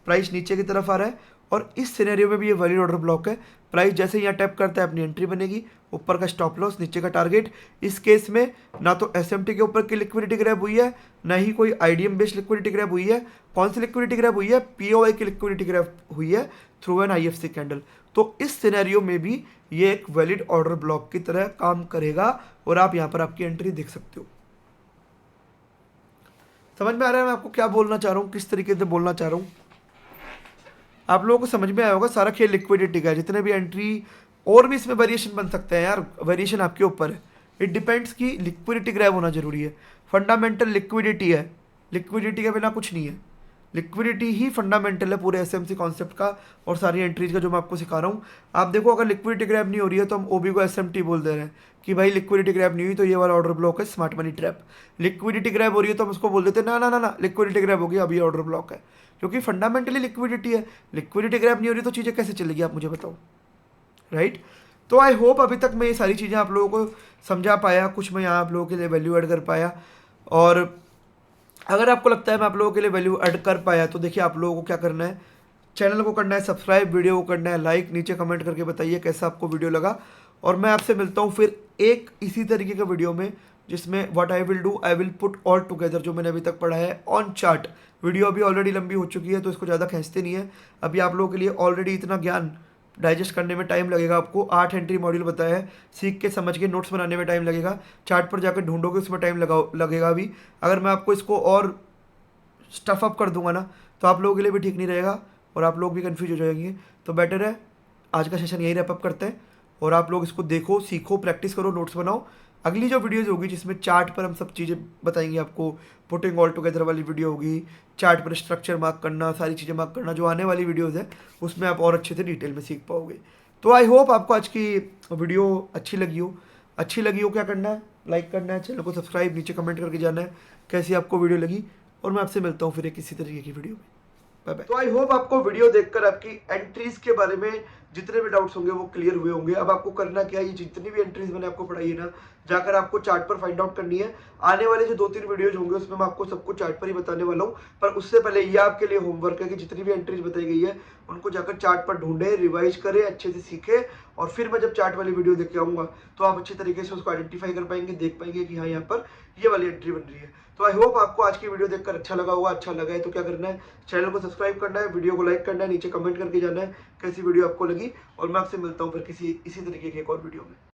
प्राइस नीचे की तरफ आ रहा है, और इस सिनेरियो में भी ये वैलिड ऑर्डर ब्लॉक है। प्राइस जैसे यहाँ टैप करता है अपनी एंट्री बनेगी, ऊपर का स्टॉप लॉस, नीचे का टारगेट। इस केस में ना तो SMT के ऊपर की लिक्विडिटी ग्रैब हुई है, ना ही कोई IDM बेस्ड लिक्विडिटी ग्रैब हुई है। कौन सी लिक्विडिटी ग्रैब हुई है? POI की लिक्विडिटी ग्रैब हुई है थ्रू एन IFC कैंडल। तो इस सिनेरियो में भी ये एक वैलिड ऑर्डर ब्लॉक की तरह काम करेगा, और आप यहाँ पर आपकी एंट्री देख सकते हो। समझ में आ रहा है मैं आपको क्या बोलना चाह रहा हूँ, किस तरीके से बोलना चाह रहा हूँ? आप लोगों को समझ में आया होगा। सारा खेल लिक्विडिटी का है। जितने भी एंट्री, और भी इसमें वेरिएशन बन सकते हैं यार, वेरिएशन आपके ऊपर है। इट डिपेंड्स कि लिक्विडिटी ग्रैब होना जरूरी है। फंडामेंटल लिक्विडिटी है, लिक्विडिटी के बिना कुछ नहीं है। लिक्विडिटी ही फंडामेंटल है पूरे SMC कॉन्सेप्ट का और सारी एंट्रीज का जो मैं आपको सिखा रहा हूँ। आप देखो, अगर लिक्विडिटी ग्रैब नहीं हो रही है तो हम OB को SMT बोल दे रहे हैं कि भाई लिक्विडिटी ग्रैब नहीं हुई तो ये वाला ऑर्डर ब्लॉक है, smart money trap. Liquidity grab हो रही है तो हम उसको बोल देते हैं ना ना ना ना, लिक्विडिटी ग्रैब होगी, अभी ऑर्डर ब्लॉक है, क्योंकि फंडामेंटली लिक्विडिटी है। लिक्विडिटी ग्रैब नहीं हो रही तो चीज़ें कैसे चलेगी, आप मुझे बताओ, राइट? तो आई होप अभी तक मैं ये सारी चीज़ें आप लोगों को समझा पाया, कुछ मैं यहाँ आप लोगों के लिए वैल्यू ऐड कर पाया। और अगर आपको लगता है मैं आप लोगों के लिए वैल्यू ऐड कर पाया तो देखिए, आप लोगों को क्या करना है, चैनल को करना है सब्सक्राइब, वीडियो को करना है लाइक, नीचे कमेंट करके बताइए कैसा आपको वीडियो लगा। और मैं आपसे मिलता हूँ फिर एक इसी तरीके का वीडियो में, जिसमें what I will do, I will put all together, जो मैंने अभी तक पढ़ा है ऑन चार्ट। वीडियो अभी ऑलरेडी लंबी हो चुकी है तो इसको ज़्यादा खींचते नहीं है। अभी आप लोगों के लिए ऑलरेडी इतना ज्ञान डाइजेस्ट करने में टाइम लगेगा। आपको 8 एंट्री मॉड्यूल बताया है, सीख के समझ के नोट्स बनाने में टाइम लगेगा, चार्ट पर जाकर ढूंढोगे उसमें टाइम लगेगा भी। अगर मैं आपको इसको और स्टफ अप कर दूंगा ना तो आप लोगों के लिए भी ठीक नहीं रहेगा और आप लोग भी कंफ्यूज हो जाएंगे। तो बेटर है आज का सेशन यही रैप अप करते हैं, और आप लोग इसको देखो, सीखो, प्रैक्टिस करो, नोट्स बनाओ। अगली जो वीडियोज़ होगी जिसमें चार्ट पर हम सब चीज़ें बताएंगे आपको, पुटिंग ऑल टुगेदर वाली वीडियो होगी, चार्ट पर स्ट्रक्चर मार्क करना, सारी चीज़ें मार्क करना, जो आने वाली वीडियोज़ है उसमें आप और अच्छे से डिटेल में सीख पाओगे। तो आई होप आपको आज की वीडियो अच्छी लगी हो। अच्छी लगी हो क्या करना है? लाइक करना है, चैनल को सब्सक्राइब, नीचे कमेंट करके जाना है कैसी आपको वीडियो लगी। और मैं आपसे मिलता हूँ फिर एक किसी तरीके की वीडियो में। Bye bye. तो आई होप आपको वीडियो देखकर आपकी एंट्रीज के बारे में जितने भी डाउट्स होंगे वो क्लियर हुए होंगे। अब आपको करना क्या है, ये जितनी भी एंट्रीज मैंने आपको पढ़ाई है ना, जाकर आपको चार्ट पर फाइंड आउट करनी है। आने वाले जो 2-3 वीडियोज होंगे उसमें मैं आपको सब कुछ चार्ट पर ही बताने वाला हूँ, पर उससे पहले ये आपके लिए होमवर्क है कि जितनी भी एंट्रीज बताई गई है उनको जाकर चार्ट पर ढूंढे, रिवाइज करें, अच्छे से सीखे, और फिर मैं जब चार्ट वाली वीडियो देख के आऊंगा तो आप अच्छी तरीके से उसको आइडेंटिफाई कर पाएंगे, देख पाएंगे कि हाँ यहाँ पर ये वाली एंट्री बन रही है। तो आई होप आपको आज की वीडियो देखकर अच्छा लगा होगा। अच्छा लगा है तो क्या करना है, चैनल को सब्सक्राइब करना है, वीडियो को लाइक करना है, नीचे कमेंट करके जाना है कैसी वीडियो आपको लगी। और मैं आपसे मिलता हूँ फिर किसी इसी तरीके की एक और वीडियो में।